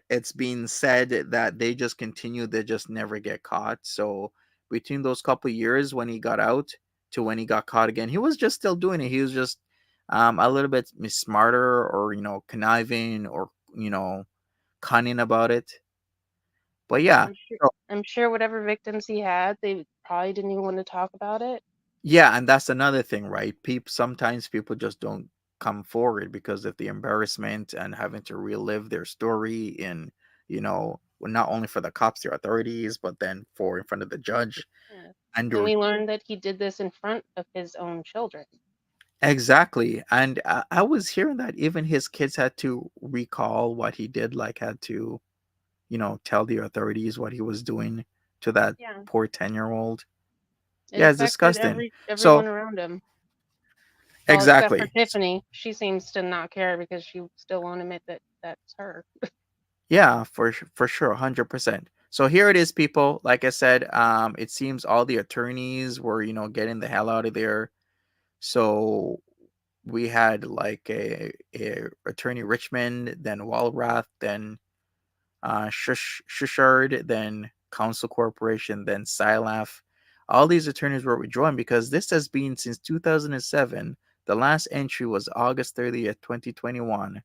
It's being said that they just continue. They just never get caught. So between those couple years when he got out to when he got caught again, he was just still doing it. He was just a little bit smarter, or conniving, or cunning about it. But yeah. I'm sure. So I'm sure whatever victims he had, they probably didn't even want to talk about it. yeah, and that's another thing, right? Sometimes people just don't come forward because of the embarrassment and having to relive their story not only for the cops, the authorities, but then for in front of the judge. Yeah. And And we learned that he did this in front of his own children. exactly. And I was hearing that even his kids had to recall what he did, like had to, tell the authorities what he was doing to that Yeah, poor 10-year-old. it Yeah, it's affected disgusting. everyone So, around him. Well, except for exactly. Tiffany. She seems to not care because she still won't admit that that's her. Yeah, for sure, 100%. So here it is, people. Like I said, it seems all the attorneys were, getting the hell out of there. So we had like a attorney Richmond, then Walrath, then Shushard, then Council Corporation, then Silaf. All these attorneys were withdrawn because this has been since 2007. The last entry was August 30th, 2021,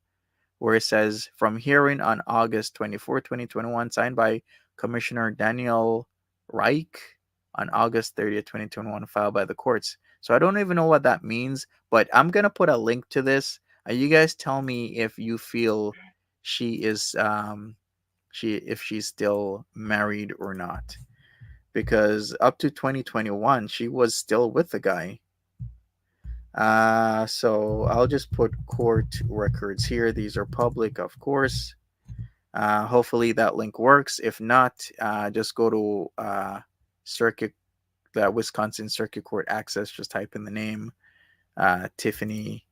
where it says from hearing on August 24, 2021, signed by Commissioner Daniel Reich on August 30th, 2021, filed by the courts. So I don't even know what that means, but I'm gonna put a link to this. You guys tell me if you feel she is if she's still married or not, because up to 2021 she was still with the guy. So I'll just put court records here. These are public, of course. Hopefully that link works. If not, just go to circuit the Wisconsin Circuit Court Access. Just type in the name Tiffany,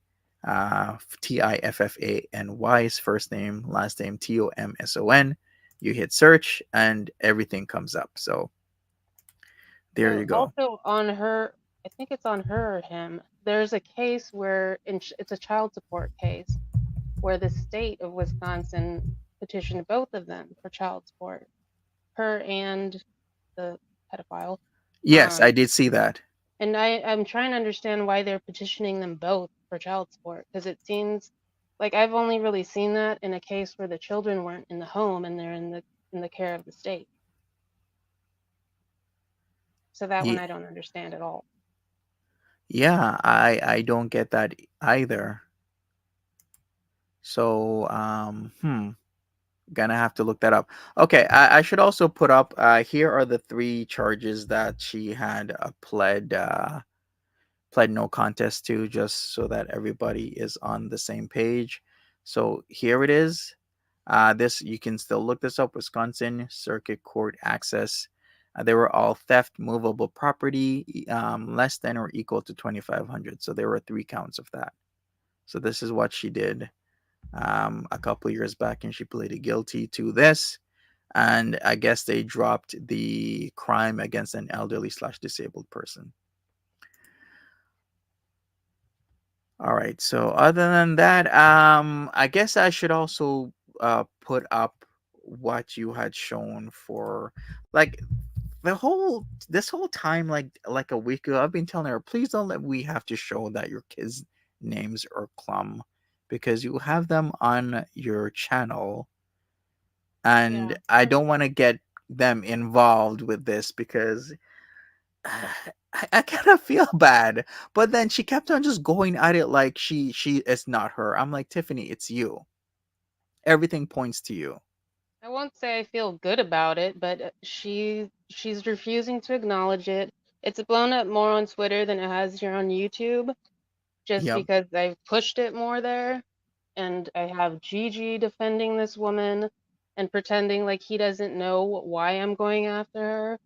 Tiffany's first name, last name Tomson. You hit search and everything comes up. So there you go. Also on her, I think it's on her or him. There's a case where it's a child support case where the state of Wisconsin petitioned both of them for child support, her and the pedophile. Yes, I did see that. And I'm trying to understand why they're petitioning them both for child support, because it seems like I've only really seen that in a case where the children weren't in the home and they're in the care of the state. So that one I don't understand at all. Yeah, I don't get that either. So gonna have to look that up. Okay, I should also put up here are the three charges that she had pled no contest to, just so that everybody is on the same page. So here it is. This, you can still look this up. Wisconsin Circuit Court Access. They were all theft, movable property, less than or equal to 2,500. So there were 3 counts of that. So this is what she did a couple years back, and she pleaded guilty to this. And I guess they dropped the crime against an elderly/disabled person. All right. So other than that, I guess I should also put up what you had shown for, like, this whole time, like a week ago. I've been telling her, please don't let we have to show that your kids' names are Clum, because you have them on your channel, and I don't want to get them involved with this because I kind of feel bad. But then she kept on just going at it like she it's not her. I'm like, Tiffany, it's you. Everything points to you. I won't say I feel good about it, but she's refusing to acknowledge it. It's blown up more on Twitter than it has here on YouTube, just Yep. because I've pushed it more there. And I have Gigi defending this woman and pretending like he doesn't know why I'm going after her.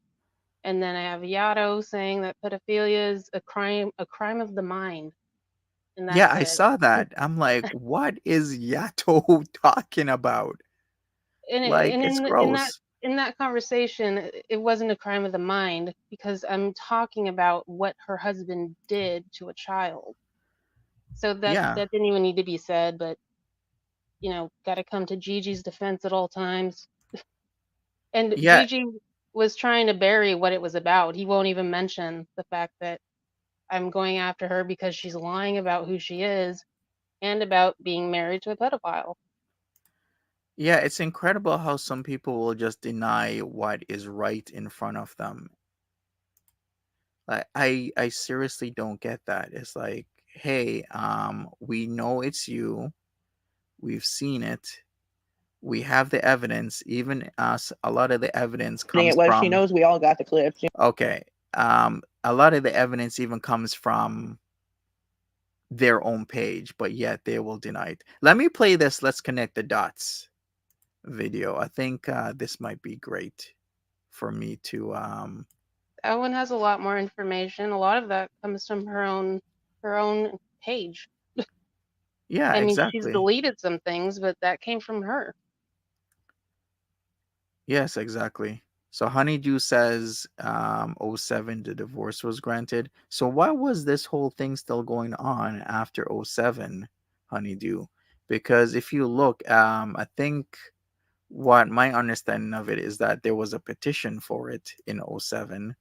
And then I have Yato saying that pedophilia is a crime of the mind. And Yeah, that's I it. saw that. I'm like, what is Yato talking about? And, Like, it's gross. in that conversation, it wasn't a crime of the mind because I'm talking about what her husband did to a child. So Yeah. that didn't even need to be said, but got to come to Gigi's defense at all times. And Yeah. Gigi was trying to bury what it was about. He won't even mention the fact that I'm going after her because she's lying about who she is and about being married to a pedophile. Yeah, it's incredible how some people will just deny what is right in front of them. Like, I seriously don't get that. It's like, hey, we know it's you. We've seen it. We have the evidence. Even us, a lot of the evidence comes Whether she from. knows we all got the clips. Okay. A lot of the evidence even comes from their own page, but yet they will deny it. Let me play this. Let's connect the dots video. I think this might be great for me to. That one has a lot more information. A lot of that comes from her own page. Yeah, I mean, she's exactly. deleted some things, but that came from her. Yes, exactly. So Honeydew says '07 the divorce was granted. So why was this whole thing still going on after '07, Honeydew? Because if you look, I think what my understanding of it is that there was a petition for it in '07,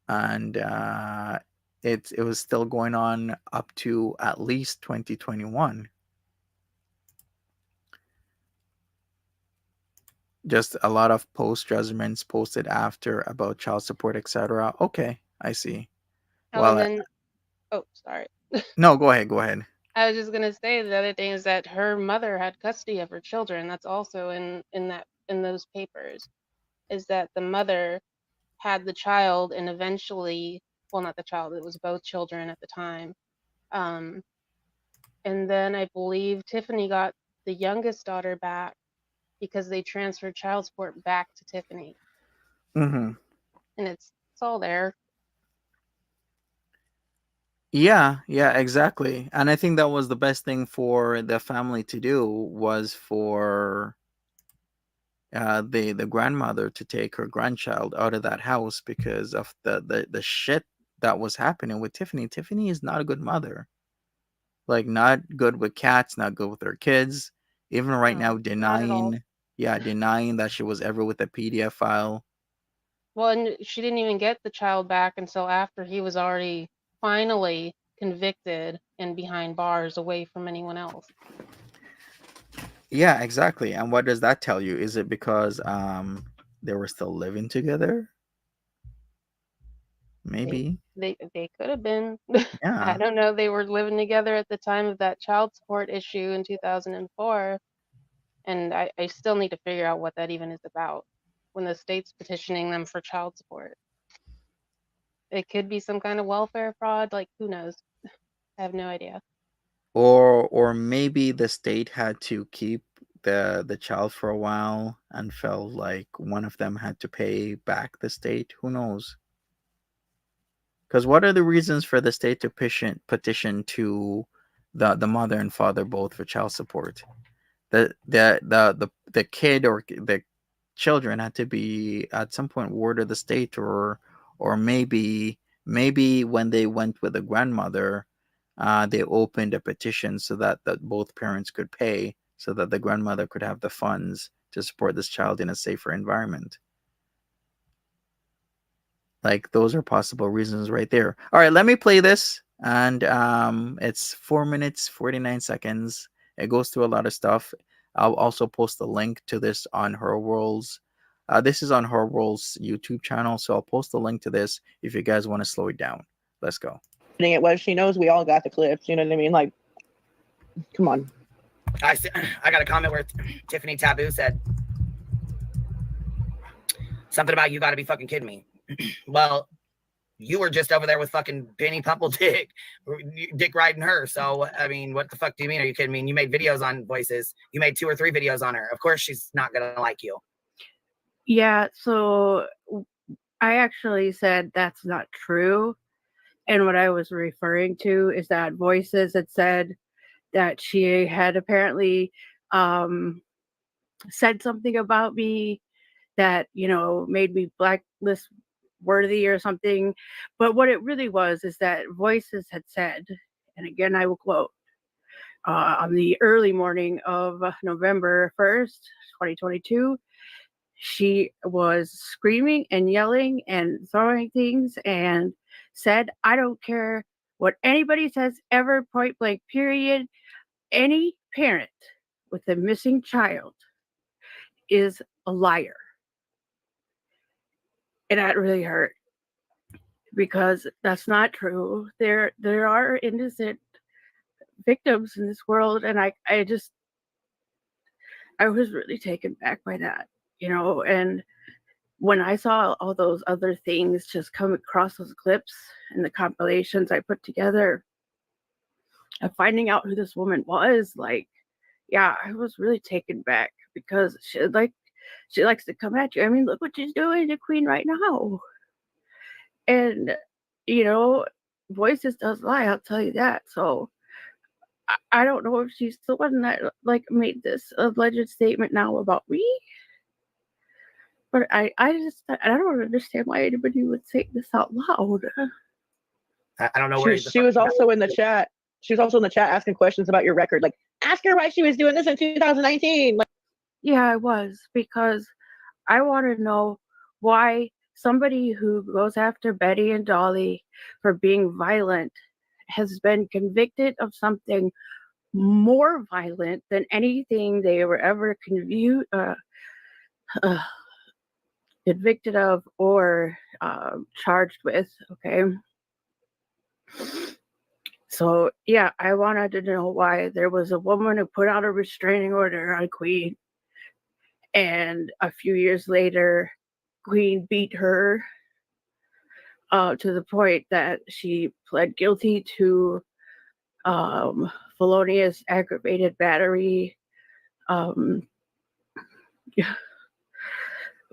and it was still going on up to at least 2021. Just a lot of post judgments posted after about child support, etc. Okay, I see. Oh, and Well, then, oh, sorry. no, go ahead, go ahead. I was just gonna say the other thing is that her mother had custody of her children. That's also in those papers, is that the mother had the child and eventually, well, not the child, it was both children at the time. Um, and then I believe Tiffany got the youngest daughter back because they transferred child support back to Tiffany, Mm-hmm. and it's all there. Yeah, yeah, exactly. And I think that was the best thing for the family to do, was for the grandmother to take her grandchild out of that house because of the shit that was happening with Tiffany. Tiffany is not a good mother. Like, not good with cats, not good with her kids. Even right No, now, not at all. denying that she was ever with a PDF file. Well, and she didn't even get the child back until after he was already finally convicted and behind bars away from anyone else. Yeah, exactly. And what does that tell you? Is it because they were still living together? They Maybe. they could have been. I Yeah. don't know. They were living together at the time of that child support issue in 2004, and I still need to figure out what that even is about when the state's petitioning them for child support. It could be some kind of welfare fraud, like who knows? I have no idea. Or maybe the state had to keep the child for a while and felt like one of them had to pay back the state. Who knows? Because what are the reasons for the state to petition to the mother and father both for child support? The kid or the children had to be at some point ward of the state, or maybe when they went with the grandmother, they opened a petition so that both parents could pay, so that the grandmother could have the funds to support this child in a safer environment. Like, those are possible reasons right there. All right, let me play this, and it's 4 minutes 49 seconds. It goes through a lot of stuff. I'll also post a link to this on Her World's. This is on Her World's YouTube channel, so I'll post a link to this if you guys want to slow it down. Let's go. It was, she knows we all got the clips. You know what I mean? Like, come on. I got a comment where Tiffany Tab00 said something about, you got to be fucking kidding me. Well, you were just over there with fucking Benny Pumpledick, dick riding her. So, I mean, what the fuck do you mean? Are you kidding me? And you made videos on Voices. You made 2 or 3 videos on her. Of course she's not going to like you. Yeah, so I actually said that's not true. And what I was referring to is that Voices had said that she had apparently said something about me that, made me blacklist worthy or something. But what it really was is that Voices had said, and again, I will quote, on the early morning of November 1st, 2022, she was screaming and yelling and throwing things and said, I don't care what anybody says ever, point blank, period. Any parent with a missing child is a liar. And that really hurt because that's not true. There are innocent victims in this world, and I was really taken back by that, and when I saw all those other things just come across those clips and the compilations I put together of finding out who this woman was, like, yeah, I was really taken back because she likes to come at you. I mean, look what she's doing to Queen right now. And, Voices does lie, I'll tell you that. So I don't know if she's the one that made this alleged statement now about me. But I don't understand why anybody would say this out loud. I don't know where she was also in the chat. She was also in the chat asking questions about your record. Like, ask her why she was doing this in 2019. Like, yeah, I was, because I want to know why somebody who goes after Betty and Dolly for being violent has been convicted of something more violent than anything they were ever uh, convicted of or charged with. Okay. So, yeah, I wanted to know why there was a woman who put out a restraining order on Queen, and a few years later, Queen beat her to the point that she pled guilty to felonious aggravated battery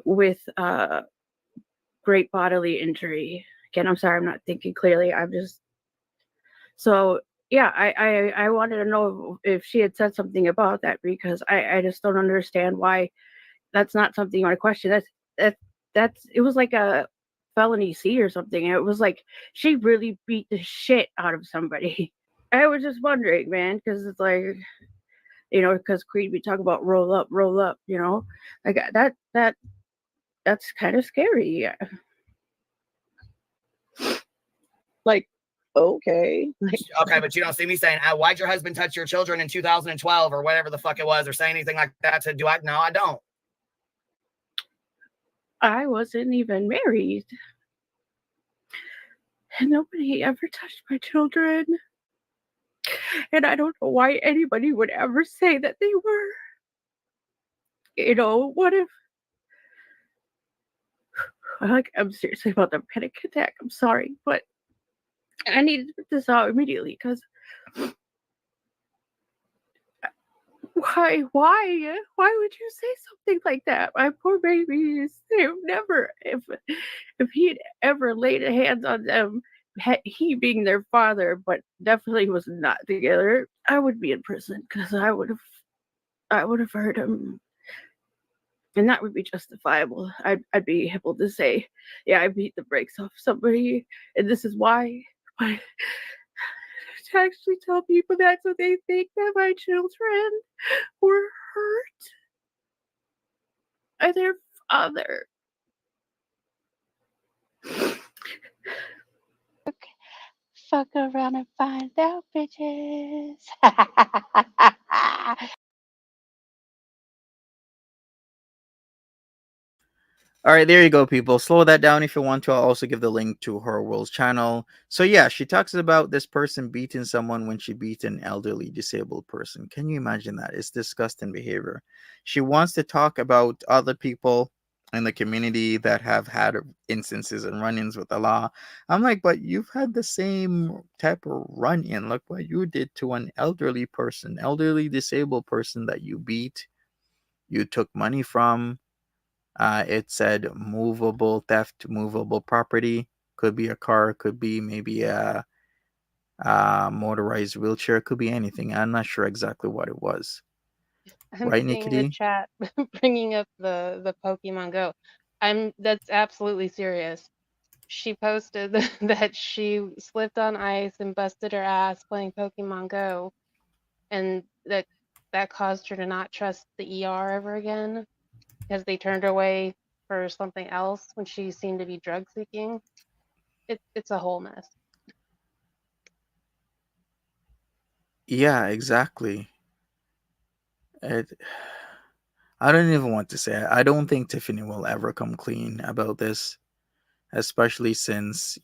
with great bodily injury. Again, I'm sorry, I'm not thinking clearly. I'm just so yeah. I wanted to know if she had said something about that, because I just don't understand why that's not something I question. That's it was like a felony C or something. It was like she really beat the shit out of somebody. I was just wondering, man, because it's like, because Creed, we talk about roll up, like that's kind of scary. Yeah. Like, okay. Like, Okay, but you don't see me saying, why'd your husband touch your children in 2012 or whatever the fuck it was, or say anything like that. So no, I don't. I wasn't even married. And nobody ever touched my children. And I don't know why anybody would ever say that they were. What if I'm seriously about the panic attack. I'm sorry, but I needed to put this out immediately because why would you say something like that? My poor babies, they've never, if he had ever laid hands on them, he being their father, but definitely was not together, I would be in prison because I would have hurt him. And that would be justifiable. I'd be able to say, yeah, I beat the brakes off somebody, and this is why. But to actually tell people that so they think that my children were hurt by their father. Okay. Fuck around and find out, bitches. All right, there you go, people. Slow that down if you want to. I'll also give the link to her world's channel. So yeah, she talks about this person beating someone when she beat an elderly disabled person. Can you imagine that? It's disgusting behavior. She wants to talk about other people in the community that have had instances and run-ins with the law. I'm like, but you've had the same type of run-in. Look what you did to an elderly person, elderly disabled person that you beat, you took money from. It said movable theft, movable property. Could be a car, could be maybe a motorized wheelchair, could be anything. I'm not sure exactly what it was. I'm Right, seeing the Nikki? chat bringing up the Pokemon Go. That's absolutely serious. She posted that she slipped on ice and busted her ass playing Pokemon Go, and that caused her to not trust the ER ever again because they turned her away for something else when she seemed to be drug seeking. It's a whole mess. Yeah, exactly. It, I don't even want to say it. I don't think Tiffany will ever come clean about this, especially since,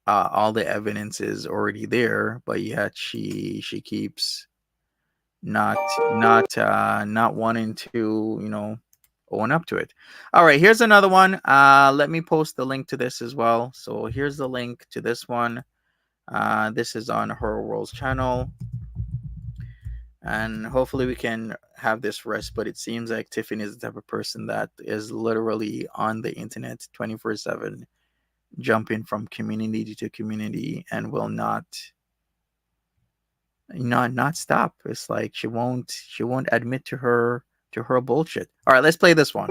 all the evidence is already there, but yet she keeps not wanting to own up to it. All right, here's another one. Let me post the link to this as well. So here's the link to this one. This is on her world's channel, and hopefully we can have this rest. But it seems like Tiffany is the type of person that is literally on the internet 24/7, jumping from community to community, and will not stop. It's like she won't admit to her bullshit. All right, let's play this one.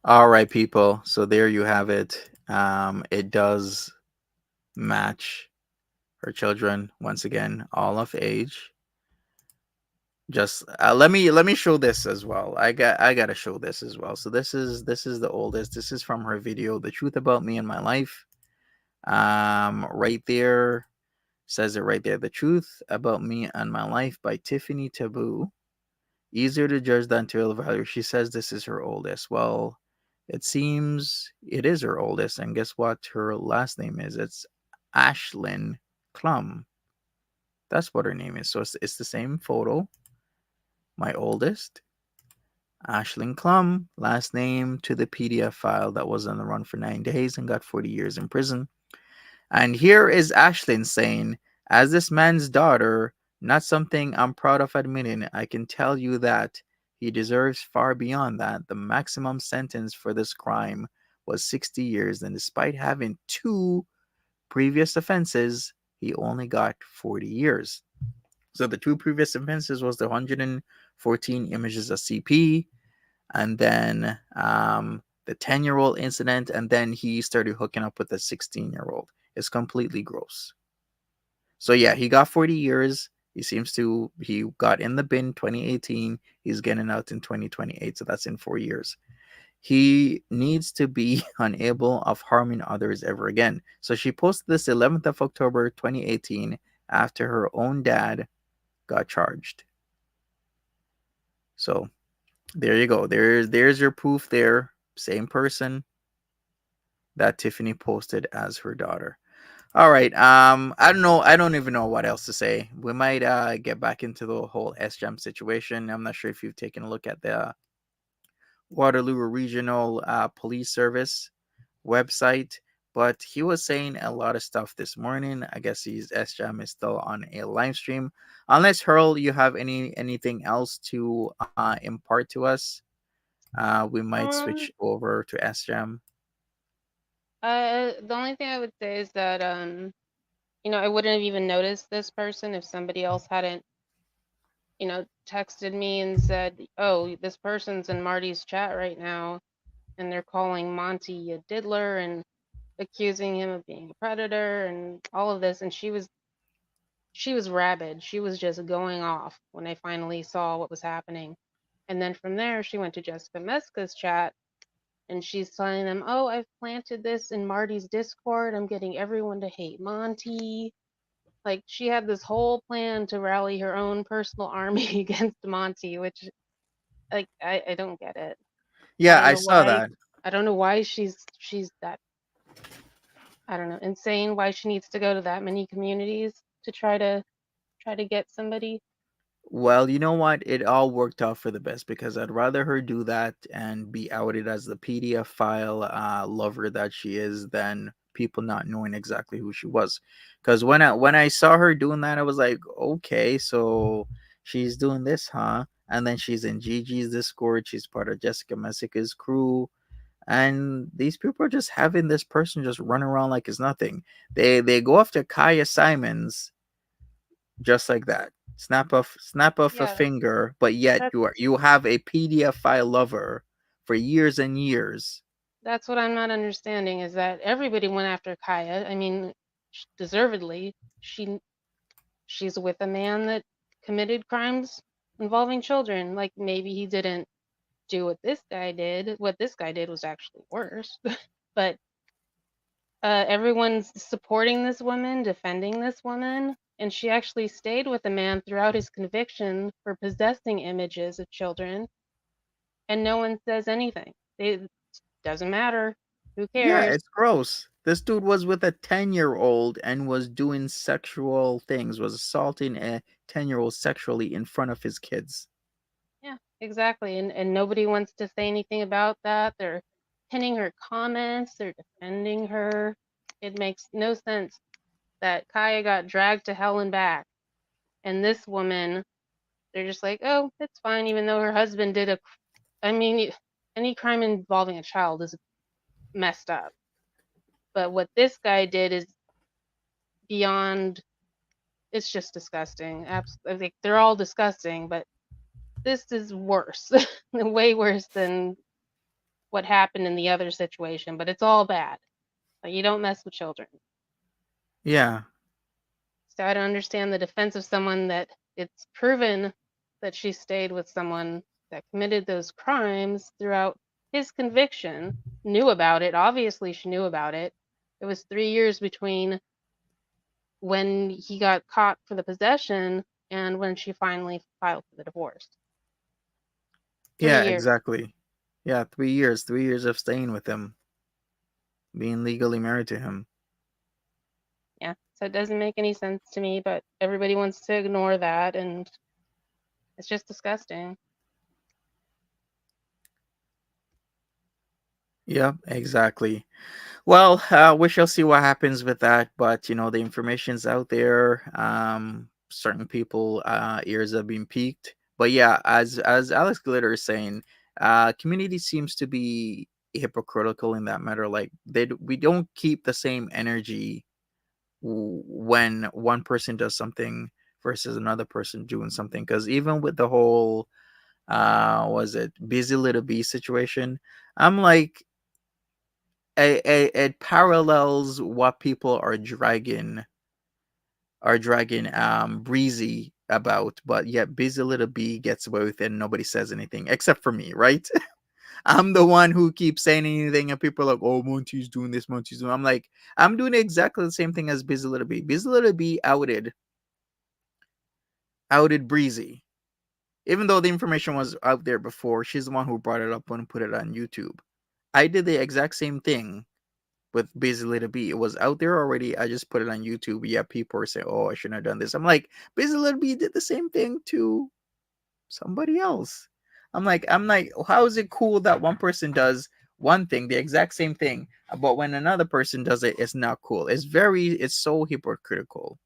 All right, people. So there you have it. It does match her children once again, all of age. Just let me show this as well. I gotta show this as well. So this is the oldest. This is from her video, "The Truth About Me and My Life." Right there says it right there. "The Truth About Me and My Life" by Tiffany Taboo. Easier to judge than to evaluate. She says this is her oldest. Well, it seems it is her oldest, and guess what? Her last name is. It's Ashlyn Klum. That's what her name is. So it's the same photo. My oldest, Ashlyn Klum, last name to the PDF file that was on the run for 9 days and got 40 years in prison. And here is Ashlyn saying, "As this man's daughter, not something I'm proud of admitting, I can tell you that he deserves far beyond that. The maximum sentence for this crime was 60 years, and despite having 2 previous offenses, he only got 40 years. So the 2 previous offenses was the 114 images of CP, and then the 10-year-old incident, and then he started hooking up with a 16-year-old. It's completely gross. So yeah, he got 40 years. He got in the bin 2018. He's getting out in 2028. So that's in 4 years. He needs to be unable of harming others ever again. So she posted this 11th of October 2018 after her own dad got charged. So there you go. There's your proof there. Same person that Tiffany posted as her daughter. All right. I don't know. I don't even know what else to say. We might get back into the whole SJAM situation. I'm not sure if you've taken a look at the Waterloo Regional Police Service website, but he was saying a lot of stuff this morning. I guess his SJAM is still on a live stream. Unless Hurl, you have anything else to impart to us, we might switch over to SJAM. The only thing I would say is that I wouldn't have even noticed this person if somebody else hadn't, texted me and said, "Oh, this person's in Marty's chat right now, and they're calling Monty a diddler and accusing him of being a predator and all of this." And she was rabid. She was just going off when I finally saw what was happening. And then from there, she went to Jessica Meska's chat and she's telling them, "Oh, I've planted this in Marty's Discord. I'm getting everyone to hate Monty." Like, she had this whole plan to rally her own personal army against Monty, which, like, I don't get it. I Yeah, don't I know saw why. that. I don't know why she's that, I don't know, insane, why she needs to go to that many communities to try to get somebody. Well, you know what? It all worked out for the best because I'd rather her do that and be outed as the PDF file lover that she is than people not knowing exactly who she was. Because when I saw her doing that, I was like, okay, so she's doing this, huh? and then she's in Gigi's Discord. She's part of Jessica Messica's crew, and these people are just having this person just run around like it's nothing. They go after Kaya Simons just like that. Snap off a Yeah, finger, but yet that's you have a PDF file lover for years and years. that's what I'm not understanding is that everybody went after Kaya. I mean, deservedly. She she's with a man that committed crimes involving children. Like maybe he didn't do what this guy did. What this guy did was actually worse. But everyone's supporting this woman, defending this woman, and she actually stayed with the man throughout his conviction for possessing images of children, and no one says anything. It doesn't matter. Who Yeah, cares? it's gross. This dude was with a 10-year-old and was doing sexual things, was assaulting a 10-year-old sexually in front of his kids. Yeah, exactly. And nobody wants to say anything about that. They're pinning her comments, they're defending her. It makes no sense that Kaya got dragged to hell and back. And this woman, they're just like, oh, it's fine, even though her husband did a, I mean, any crime involving a child is messed up. But what this guy did is beyond, it's just disgusting. Absolutely. Like, they're all disgusting, but this is worse, way worse than what happened in the other situation, but it's all bad. Like, you don't mess with children. Yeah. So I don't understand the defense of someone that it's proven that she stayed with someone that committed those crimes throughout his conviction, knew about it. Obviously, she knew about it. It was 3 years between when he got caught for the possession and when she finally filed for the divorce. Yeah, 3 years. exactly. Yeah, 3 years. 3 years of staying with him, being legally married to him. Yeah. So it doesn't make any sense to me, but everybody wants to ignore that, and it's just disgusting. Yeah, exactly. Well, we shall see what happens with that. But the information's out there. Certain people ears have been peaked. But yeah, as Alex Glitter is saying, community seems to be hypocritical in that matter. Like we don't keep the same energy when one person does something versus another person doing something. Because even with the whole was it busy little bee situation, I'm like it parallels what people are dragging Breezy about, but yet Busy Little Bee gets away with it and nobody says anything except for me, right? I'm the one who keeps saying anything and people are like, oh, Monty's doing this, Monty's doing. I'm like, I'm doing exactly the same thing as Busy Little Bee. Busy Little Bee outed Breezy. Even though the information was out there before, she's the one who brought it up and put it on YouTube. I did the exact same thing with Busy Little Bee. It was out there already. I just put it on YouTube. Yeah, people are saying, "Oh, I shouldn't have done this." I'm like, Busy Little Bee did the same thing to somebody else. I'm like, how is it cool that one person does one thing, the exact same thing, but when another person does it, it's not cool. It's so hypocritical.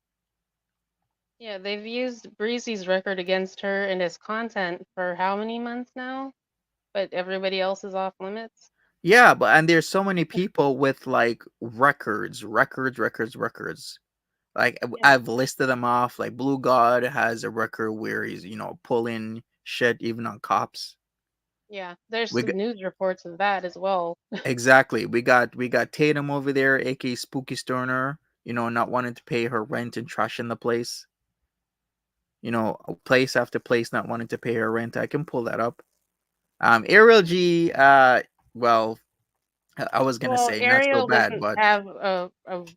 Yeah, they've used Breezy's record against her and his content for how many months now? But everybody else is off limits. Yeah, but and there's so many people with like records. Like Yeah, I've listed them off. Like Blue God has a record where he's pulling shit even on cops. yeah. There's We some got, news reports of that as well. exactly. We got Tatum over there, aka Spooky Stoner. Not wanting to pay her rent and trashing the place. Place after place not wanting to pay her rent. I can pull that up. Ariel G. Well, I was gonna Well, say not so Ariel bad, doesn't but have a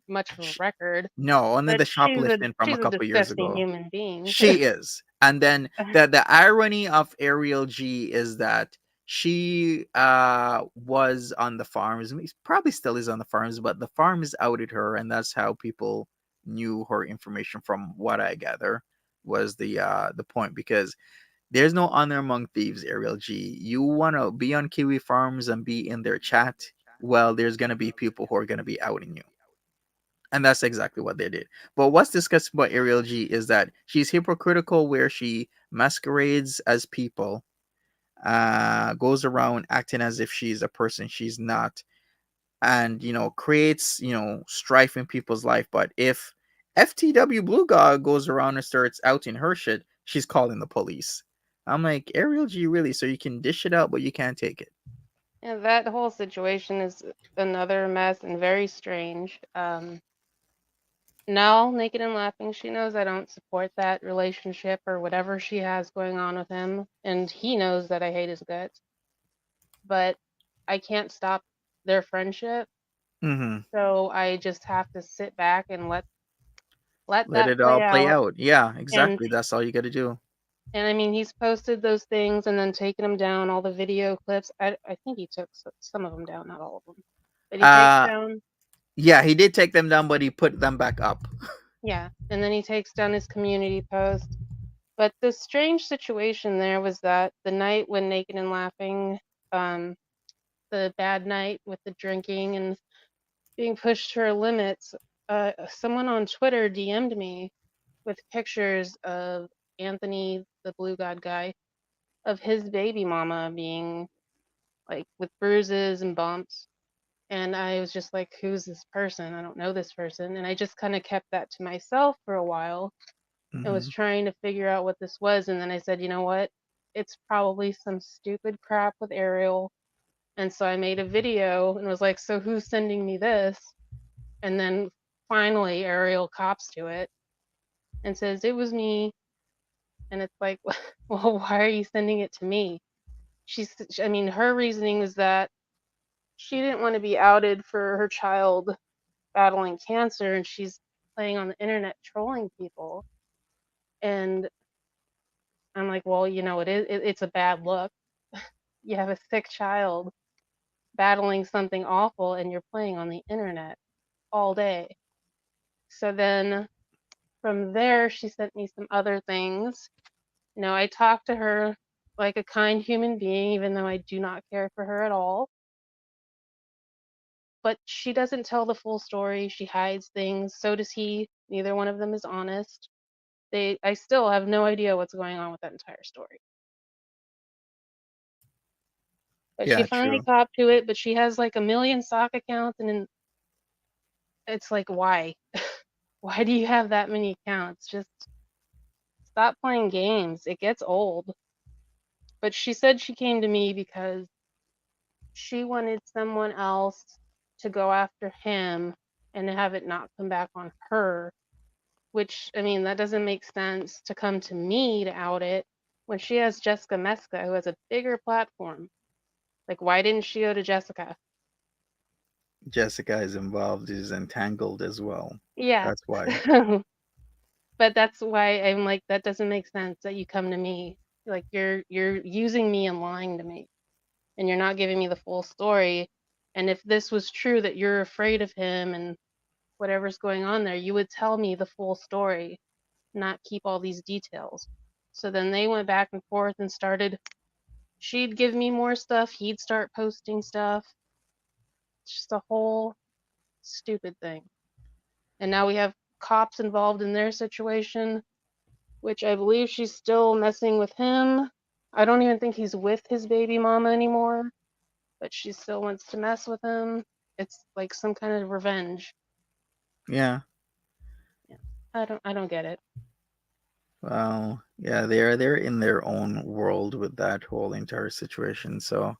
much of a record, no, only but the shoplifting from a she's a couple years disgusting ago. human being. She is. And then the irony of Ariel G is that she was on the farms. Probably still is on the farms, but the farms outed her, and that's how people knew her information. From what I gather, was the point, because there's no honor among thieves, Ariel G. You want to be on Kiwi Farms and be in their chat. Well, there's gonna be people who are gonna be outing you. And that's exactly what they did. But what's discussed about Ariel G is that she's hypocritical, where she masquerades as people, goes around acting as if she's a person she's not, and creates strife in people's life. But if FTW Blue God goes around and starts outing her shit, she's calling the police. I'm like, Ariel G, really? So you can dish it out, but you can't take it? Yeah, that whole situation is another mess and very strange. Now, Naked and Laughing, she knows I don't support that relationship or whatever she has going on with him, and he knows that I hate his guts. But I can't stop their friendship, Mm-hmm. so I just have to sit back and let Let that it play all play out. out. Yeah, And exactly. That's all you got to do. I mean, he's posted those things and then taken them down, all the video clips. I think he took some of them down, not all of them. But he takes Uh, down, yeah, he did take them down, but he put them back up. yeah, and then he takes down his community post. But the strange situation there was that the night when Naked and Laughing, um, the bad night with the drinking and being pushed to her limits, someone on Twitter DM'd me with pictures of Anthony, the Blue God guy, of his baby mama being like with bruises and bumps. And I was just like, who's this person? I don't know this person. And I just kind of kept that to myself for a while and was Mm-hmm. trying to figure out what this was. And then I said, you know what? It's probably some stupid crap with Ariel. And so I made a video and was like, so who's sending me this? And then finally Ariel cops to it and says, it was me. And it's like, well, why are you sending it to me? I mean, her reasoning was that she didn't want to be outed for her child battling cancer, and she's playing on the internet trolling people. And I'm like, well, it's a bad look. You have a sick child battling something awful, and you're playing on the internet all day. So then from there, she sent me some other things. I talked to her like a kind human being, even though I do not care for her at all. But she doesn't tell the full story. She hides things. So does he. Neither one of them is honest. I still have no idea what's going on with that entire story. But she Yeah, finally true. copped to it, but she has like a million sock accounts, and then it's like, why? Why do you have that many accounts? Just stop playing games. It gets old. But she said she came to me because she wanted someone else to go after him and have it not come back on her, which, I mean, that doesn't make sense to come to me to out it when she has Jessica Meska, who has a bigger platform. Like, why didn't she go to Jessica? Jessica is involved, is entangled as well. Yeah. That's why. But that's why I'm like, that doesn't make sense that you come to me. Like, you're using me and lying to me, and you're not giving me the full story. And if this was true that you're afraid of him and whatever's going on there, you would tell me the full story, not keep all these details. So then they went back and forth and she'd give me more stuff, he'd start posting stuff. It's just a whole stupid thing. And now we have cops involved in their situation, which I believe she's still messing with him. I don't even think he's with his baby mama anymore, but she still wants to mess with him. It's like some kind of revenge. Yeah. Yeah. I don't get it. Well, yeah, they're in their own world with that whole entire situation. So,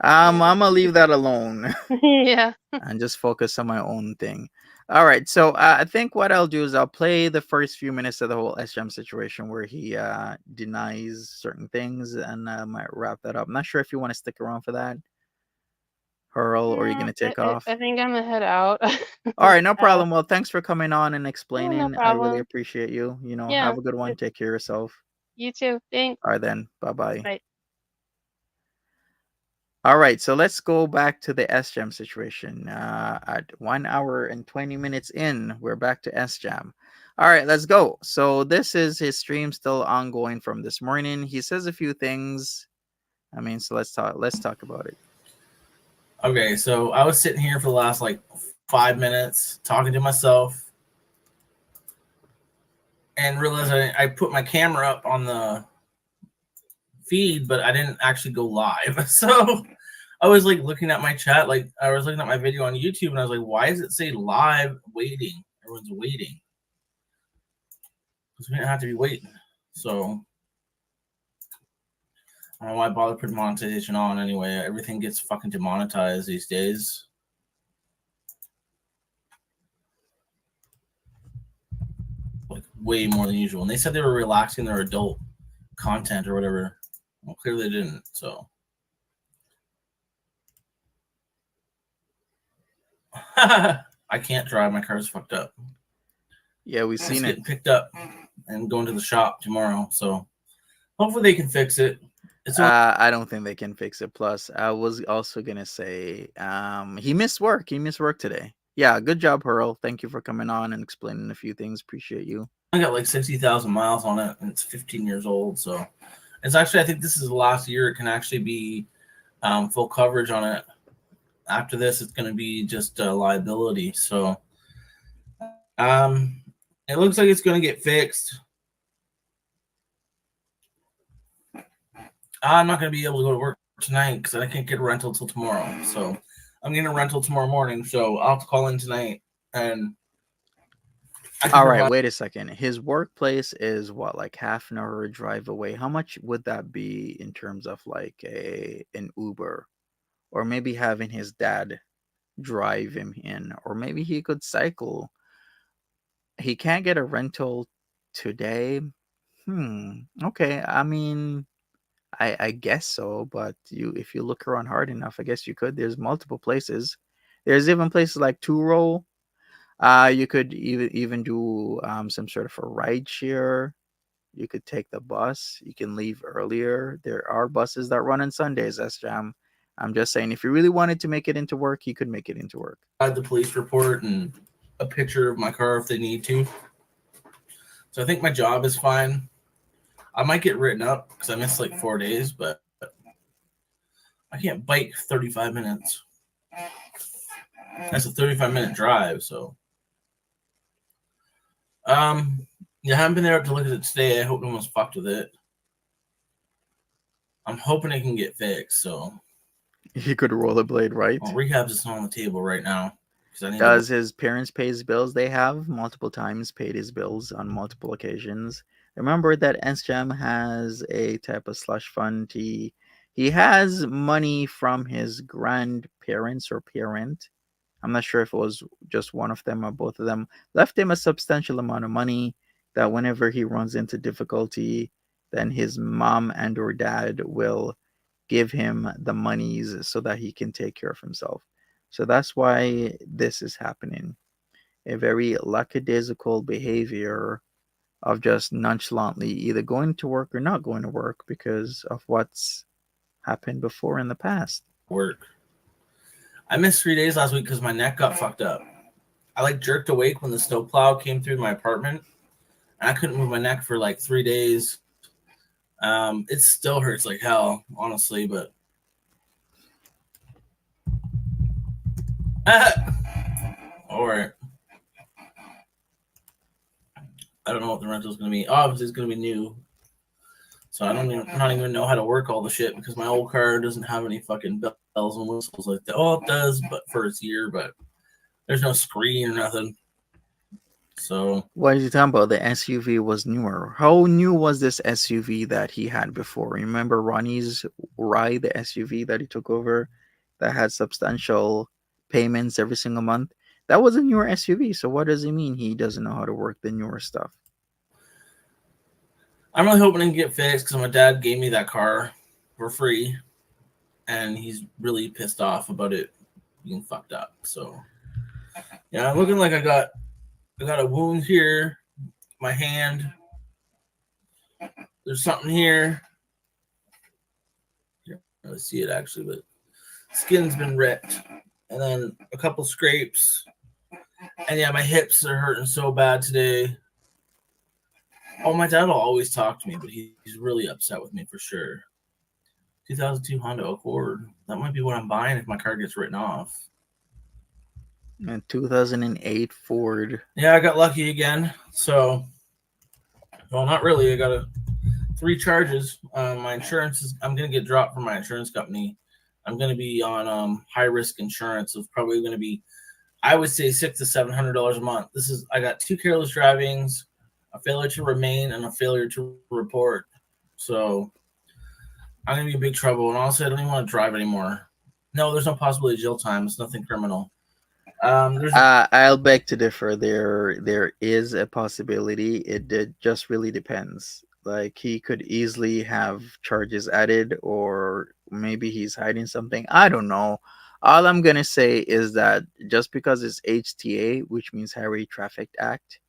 I'm Yeah. gonna leave that alone Yeah. and just focus on my own thing. All right. So, I think what I'll do is I'll play the first few minutes of the whole SJAM situation where he denies certain things, and I might wrap that up. I'm not sure if you want to stick around for that, Hurl, or you're No, gonna take off. I think I'm gonna head out. All right, no uh, problem. Well, thanks for coming on and yeah, no explaining. I really problem. appreciate you. Yeah, Have a good one. Take care of yourself. you too. Thanks. All right, then. Bye bye. Bye. All right, so let's go back to the SJAM situation. At 1 hour and 20 minutes in, we're back to SJAM. All right, let's go. So this is his stream still ongoing from this morning. He says a few things. I mean, so let's talk. Let's talk about it. Okay, so I was sitting here for the last like 5 minutes talking to myself, and realized I put my camera up on the feed, but I didn't actually go live. So I was like looking at my chat, like I was looking at my video on YouTube, and I was like, why does it say live waiting? Everyone's waiting. Because we didn't have to be waiting. So I don't know why I bother putting monetization on anyway. Everything gets fucking demonetized these days. Like way more than usual. And they said they were relaxing their adult content or whatever. Well, clearly they didn't. So I can't drive. My car's fucked up. Yeah, we've seen it. Getting picked up and going to the shop tomorrow. So hopefully they can fix it. I don't think they can fix it. Plus, I was also gonna say, he missed work. He missed work today. Yeah, good job, Pearl. Thank you for coming on and explaining a few things. Appreciate you. I got like 60,000 miles on it, and it's 15 years old. So it's actually, I think this is the last year it can actually be full coverage on it. After this, it's going to be just liability. So it looks like it's going to get fixed. I'm not going to be able to go to work tonight because I can't get a rental till tomorrow. So I'm getting a rental tomorrow morning. So I'll have to call in tonight. And all right, wait a second. His workplace is what, like half an hour drive away? How much would that be in terms of like an Uber, or maybe having his dad drive him in, or maybe he could cycle? He can't get a rental today. Okay. I mean, I guess so, but if you look around hard enough, I guess you could. There's multiple places. There's even places like Turo. You could even do some sort of a ride share. You could take the bus. You can leave earlier. There are buses that run on Sundays, SJAM. I'm just saying, if you really wanted to make it into work, you could make it into work. I had the police report and a picture of my car if they need to. So I think my job is fine. I might get written up because I missed like 4 days, but I can't bike 35 minutes. That's a 35-minute drive, so. Yeah, I haven't been there to look at it today. I hope no one's fucked with it. I'm hoping it can get fixed, so. He could rollerblade, right? Well, rehab's just on the table right now. Does his parents pay his bills? They have multiple times paid his bills on multiple occasions. Remember that SJAM has a type of slush fund. He has money from his grandparents or parent. I'm not sure if it was just one of them or both of them. Left him a substantial amount of money that whenever he runs into difficulty, then his mom and or dad will give him the monies so that he can take care of himself. So that's why this is happening. A very lackadaisical behavior of just nonchalantly either going to work or not going to work because of what's happened before in the past. Work. I missed 3 days last week because my neck got fucked up. I like jerked awake when the snowplow came through my apartment. And I couldn't move my neck for like 3 days. It still hurts like hell, honestly, but all right. I don't know what the rental's going to be. Obviously, it's going to be new. So I don't even know how to work all the shit because my old car doesn't have any fucking bells and whistles like that. Oh, it does, but for its year, but there's no screen or nothing. So what are you talking about? The SUV was newer. How new was this SUV that he had before? Remember Ronnie's ride, the SUV that he took over that had substantial payments every single month? That was a newer SUV. So what does it mean he doesn't know how to work the newer stuff? I'm really hoping it can get fixed because my dad gave me that car for free, and he's really pissed off about it being fucked up. So yeah, I'm looking like I got a wound here, my hand. There's something here. You can't really see it actually, but skin's been ripped, and then a couple scrapes. And yeah, my hips are hurting so bad today. Oh, my dad will always talk to me, but he's really upset with me for sure. 2002 Honda Accord. That might be what I'm buying if my car gets written off. And 2008 Ford. Yeah, I got lucky again. So, well, not really. I got a 3 charges. My insurance is, I'm going to get dropped from my insurance company. I'm going to be on high risk insurance of probably going to be, I would say $600 to $700 a month. I got 2 careless drivings, a failure to remain, and a failure to report. So I'm going to be in big trouble. And also, I don't even want to drive anymore. No, there's no possibility of jail time. It's nothing criminal. I'll beg to differ. There is a possibility. It just really depends. Like, he could easily have charges added, or maybe he's hiding something. I don't know. All I'm gonna say is that just because it's HTA, which means Highway Traffic Act,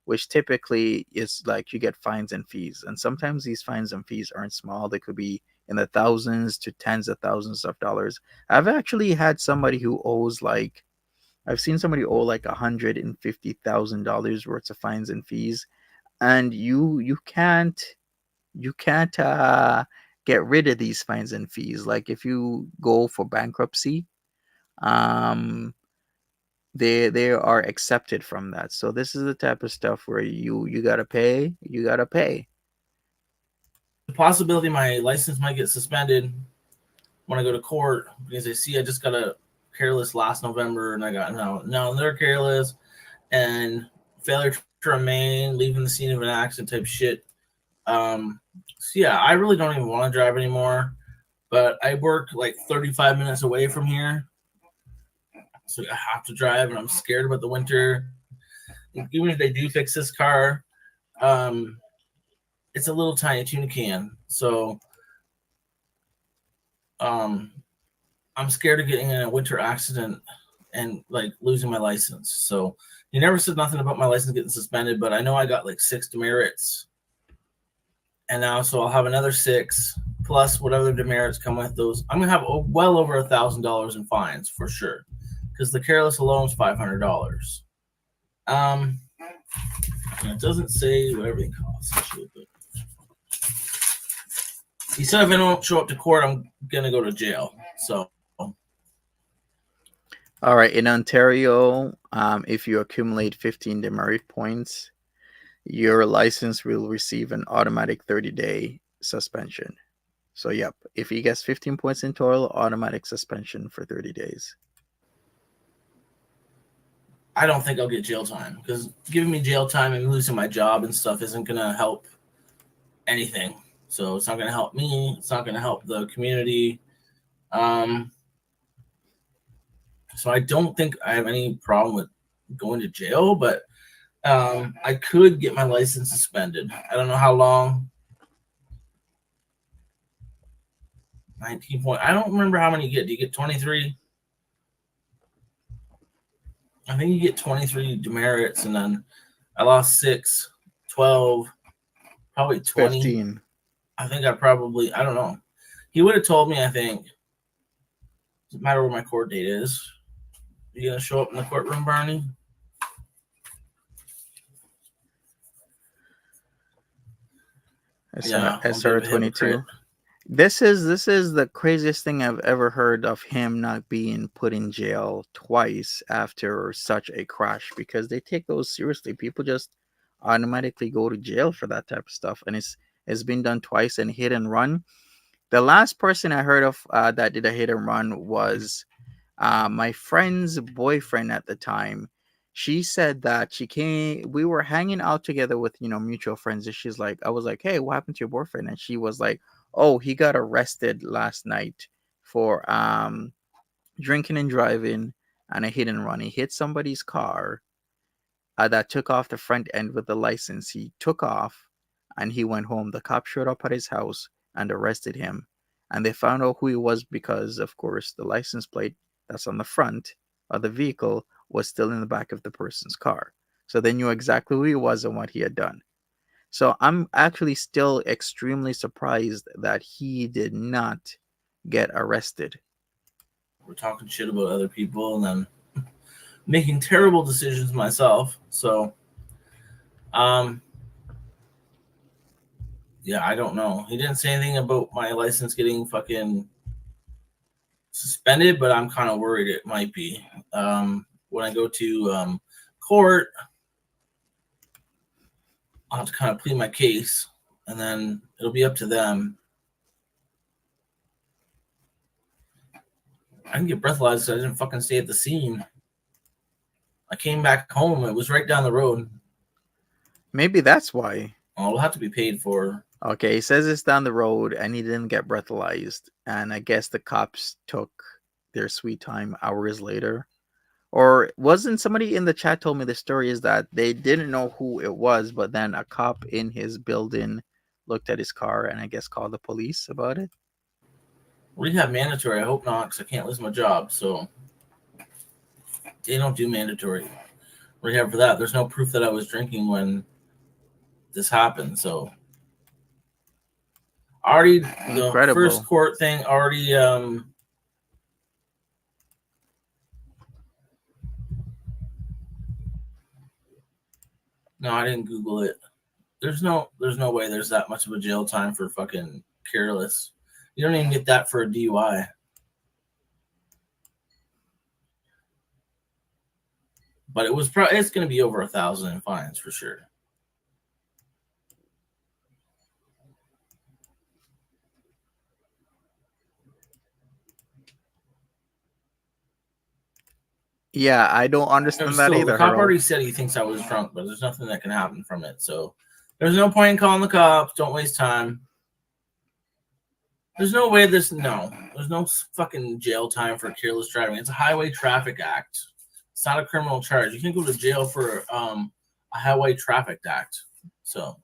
which typically is like you get fines and fees, and sometimes these fines and fees aren't small. They could be in the thousands to tens of thousands of dollars. I've actually had somebody who owes like I've seen somebody owe like $150,000 worth of fines and fees, and you can't get rid of these fines and fees. Like, if you go for bankruptcy, um, they are accepted from that. So this is the type of stuff where you gotta pay. You gotta pay. The possibility my license might get suspended when I go to court because they see I just got a careless last November and I got no they're careless and failure to remain, leaving the scene of an accident type shit. So yeah, I really don't even want to drive anymore, but I work like 35 minutes away from here, so I have to drive, and I'm scared about the winter. Even if they do fix this car, it's a little tiny tuna can, so I'm scared of getting in a winter accident and like losing my license. So he never said nothing about my license getting suspended, but I know I got like 6 demerits, and now so I'll have another 6 plus whatever demerits come with those. I'm gonna have well over $1,000 in fines for sure, because the careless alone is $500. And it doesn't say what everything costs. But he said if I don't show up to court, I'm gonna go to jail. So. All right, in Ontario, if you accumulate 15 demerit points, your license will receive an automatic 30-day suspension. So, yep, if he gets 15 points in total, automatic suspension for 30 days. I don't think I'll get jail time, because giving me jail time and losing my job and stuff isn't going to help anything. So it's not going to help me. It's not going to help the community. So I don't think I have any problem with going to jail, but I could get my license suspended. I don't know how long. 19 points. I don't remember how many you get. Do you get 23? I think you get 23 demerits, and then I lost 6, 12, probably 20. 15. I think I don't know. He would have told me, I think. Doesn't matter where my court date is. Are you going to show up in the courtroom, Barney? SR 22. This is the craziest thing I've ever heard of him not being put in jail twice after such a crash, because they take those seriously. People just automatically go to jail for that type of stuff, and it's been done twice. And hit and run. The last person I heard of that did a hit and run was my friend's boyfriend at the time. She said that we were hanging out together with, mutual friends. And she's like, I was like, hey, what happened to your boyfriend? And she was like, oh, he got arrested last night for drinking and driving and a hit and run. He hit somebody's car that took off the front end with the license. He took off and he went home. The cop showed up at his house and arrested him. And they found out who he was because, of course, the license plate that's on the front of the vehicle was still in the back of the person's car. So they knew exactly who he was and what he had done. So I'm actually still extremely surprised that he did not get arrested. We're talking shit about other people and then making terrible decisions myself. So, yeah, I don't know. He didn't say anything about my license getting fucking suspended, but I'm kind of worried it might be. When I go to court, I'll have to kind of plead my case. and then it'll be up to them. I can get breathalyzed because I didn't fucking stay at the scene. I came back home. It was right down the road. Maybe that's why. Oh, it'll have to be paid for. Okay, he says it's down the road and he didn't get breathalyzed. And I guess the cops took their sweet time hours later. Or wasn't somebody in the chat told me the story is that they didn't know who it was, but then a cop in his building looked at his car and I guess called the police about it? Rehab mandatory. I hope not, because I can't lose my job. So they don't do mandatory rehab for that. There's no proof that I was drinking when this happened. So already the first court thing already no, I didn't Google it. There's no way there's that much of a jail time for fucking careless. You don't even get that for a DUI. But it's going to be over 1,000 in fines for sure. Yeah, I don't understand that either. The cop already said he thinks I was drunk, but there's nothing that can happen from it. So there's no point in calling the cops. Don't waste time. There's no way there's no fucking jail time for careless driving. It's a Highway Traffic Act. It's not a criminal charge. You can go to jail for a Highway Traffic Act. So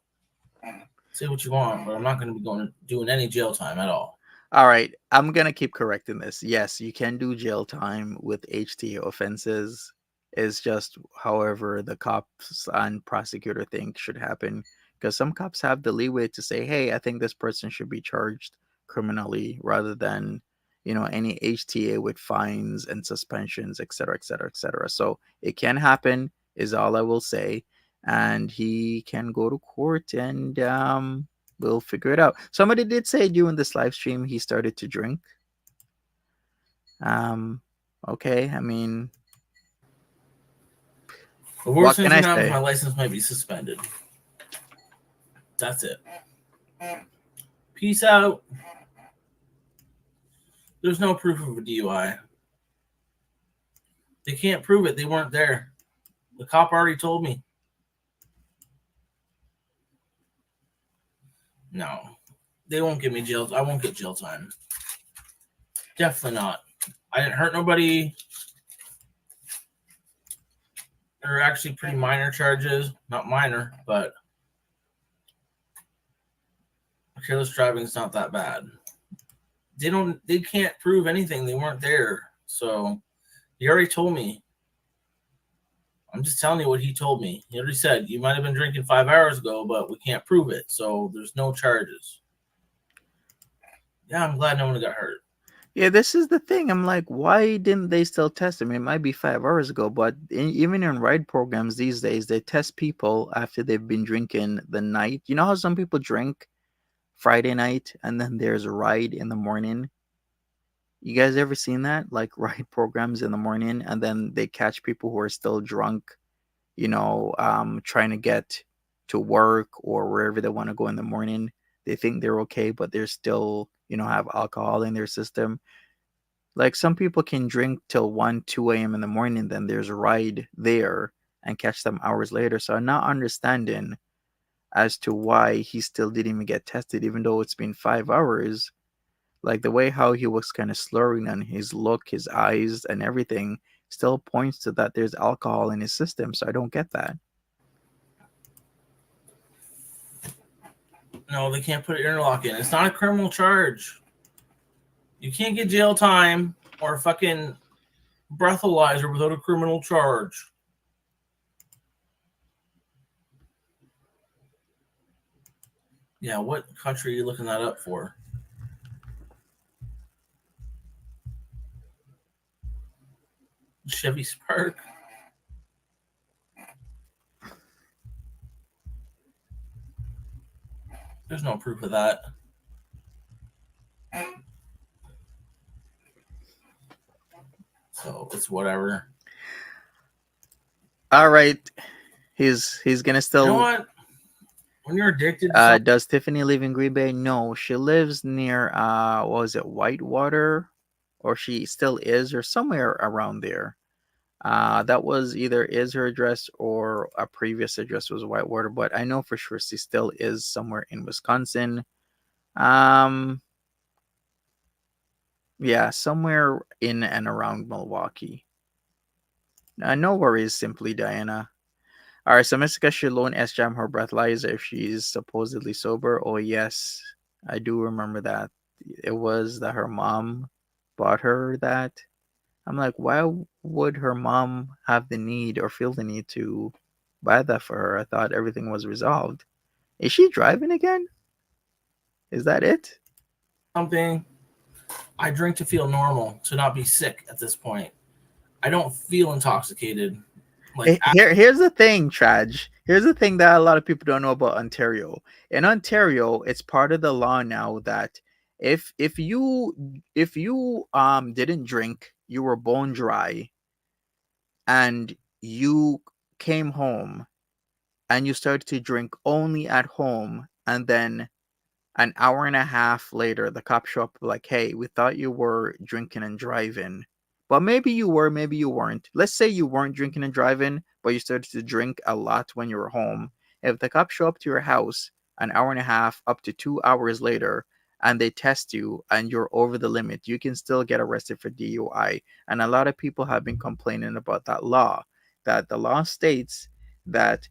say what you want, but I'm not going to be doing any jail time at all. All right, I'm going to keep correcting this. Yes, you can do jail time with HTA offenses. It's just however the cops and prosecutor think should happen. Because some cops have the leeway to say, hey, I think this person should be charged criminally rather than, any HTA with fines and suspensions, etc., etc., etc. So it can happen is all I will say. And he can go to court and we'll figure it out. Somebody did say during this live stream he started to drink. Okay, I mean, the worst thing that happens, my license might be suspended. That's it. Peace out. There's no proof of a DUI. They can't prove it. They weren't there. The cop already told me. No. They won't give me jail. I won't get jail time. Definitely not. I didn't hurt nobody. They're actually pretty minor charges. Not minor, but careless driving is not that bad. They can't prove anything. They weren't there. So he already told me. I'm just telling you what he told me. He already said, you might have been drinking 5 hours ago, but we can't prove it. So there's no charges. Yeah, I'm glad no one got hurt. Yeah, this is the thing. I'm like, why didn't they still test him? It might be 5 hours ago, but even in ride programs these days, they test people after they've been drinking the night. You know how some people drink Friday night and then there's a ride in the morning? You guys ever seen that? Like ride programs in the morning and then they catch people who are still drunk, trying to get to work or wherever they want to go in the morning. They think they're okay, but they're still, have alcohol in their system. Like some people can drink till 1, 2 a.m. in the morning, then there's a ride there and catch them hours later. So I'm not understanding as to why he still didn't even get tested, even though it's been 5 hours. Like the way how he was kind of slurring on his look, his eyes and everything still points to that there's alcohol in his system. So I don't get that. No, they can't put an interlock in. It's not a criminal charge. You can't get jail time or a fucking breathalyzer without a criminal charge. Yeah, what country are you looking that up for? Chevy Spark. There's no proof of that. So it's whatever. All right. He's gonna still. You know what? When you're addicted to something, Does Tiffany live in Green Bay? No, she lives near what was it, Whitewater, or she still is, or somewhere around there. That was either is her address or a previous address was Whitewater, but I know for sure she still is somewhere in Wisconsin. Um, yeah, somewhere in and around Milwaukee. No worries, simply Diana. All right, so Miska should loan SJAM her breathalyzer if she's supposedly sober. Oh yes, I do remember that. It was that her mom bought her that. I'm like, why would her mom have the need or feel the need to buy that for her? I thought everything was resolved. Is she driving again? Is that it? something. I drink to feel normal, to not be sick at this point. I don't feel intoxicated. Like Here's the thing, Traj. Here's the thing that a lot of people don't know about Ontario. In Ontario, it's part of the law now that if you didn't drink, you were bone dry, and you came home and you started to drink only at home, and then an hour and a half later, the cop show up like, "Hey, we thought you were drinking and driving, but maybe you were, maybe you weren't. Let's say you weren't drinking and driving, but you started to drink a lot when you were home. If the cops show up to your house an hour and a half up to 2 hours later, and they test you and you're over the limit, you can still get arrested for DUI. And a lot of people have been complaining about that law. That the law states that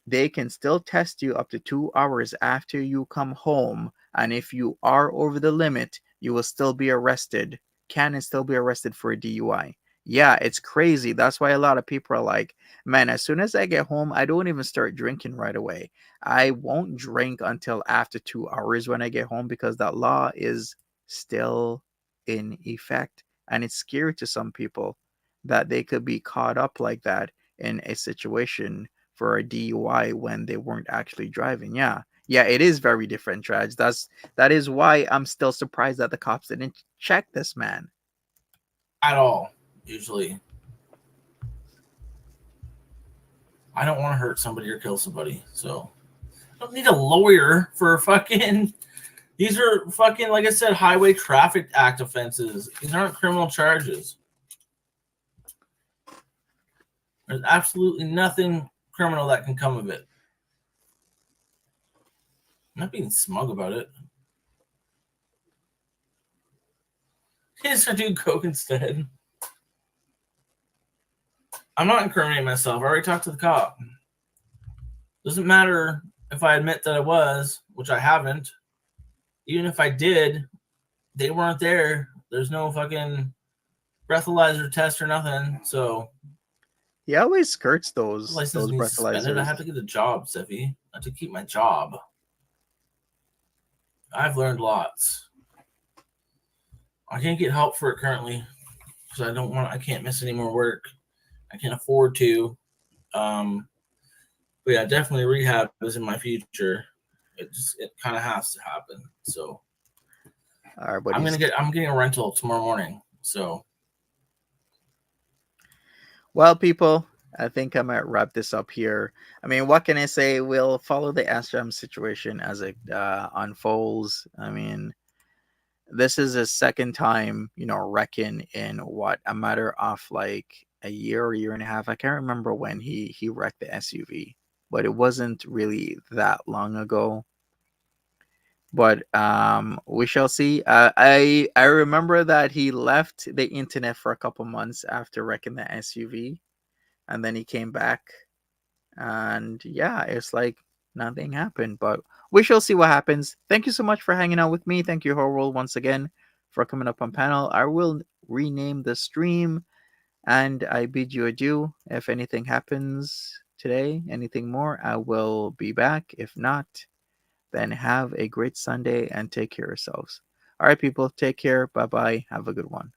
they can still test you up to 2 hours after you come home. And if you are over the limit, you will still be arrested. Can and still be arrested for a DUI. Yeah, it's crazy. That's why a lot of people are like, man, as soon as I get home, I don't even start drinking right away. I won't drink until after 2 hours when I get home because that law is still in effect. And it's scary to some people that they could be caught up like that in a situation for a DUI when they weren't actually driving. Yeah. Yeah, it is very different, Traj. That is why I'm still surprised that the cops didn't check this man. at all, usually. I don't want to hurt somebody or kill somebody, so I don't need a lawyer for fucking. These are fucking, like I said, Highway Traffic Act offenses. These aren't criminal charges. There's absolutely nothing criminal that can come of it. I'm not being smug about it. Yes, I do coke instead. I'm not incriminating myself. I already talked to the cop. Doesn't matter if I admit that I was, which I haven't. Even if I did, they weren't there. There's no fucking breathalyzer test or nothing. So He always skirts those license needs suspended. I breathalyzers. have to get a job, Seffi. I have to keep my job. I've learned lots. I can't get help for it currently because I can't miss any more work. I can't afford to. But yeah, definitely rehab is in my future. It kind of has to happen. So All right, but I'm getting a rental tomorrow morning. So well, people, I think I might wrap this up here. I mean, what can I say? We'll follow the SJAM situation as it unfolds. I mean, this is his second time, wrecking in what, a matter of like a year and a half. I can't remember when he wrecked the SUV, but it wasn't really that long ago. But we shall see. I remember that he left the internet for a couple months after wrecking the SUV, and then he came back, and yeah, it's like nothing happened. But we shall see what happens. Thank you so much for hanging out with me. Thank you, Horworld, once again for coming up on panel. I will rename the stream, and I bid you adieu. If anything happens today, anything more, I will be back. If not, then have a great Sunday and take care of yourselves. All right, people, take care. Bye bye. Have a good one.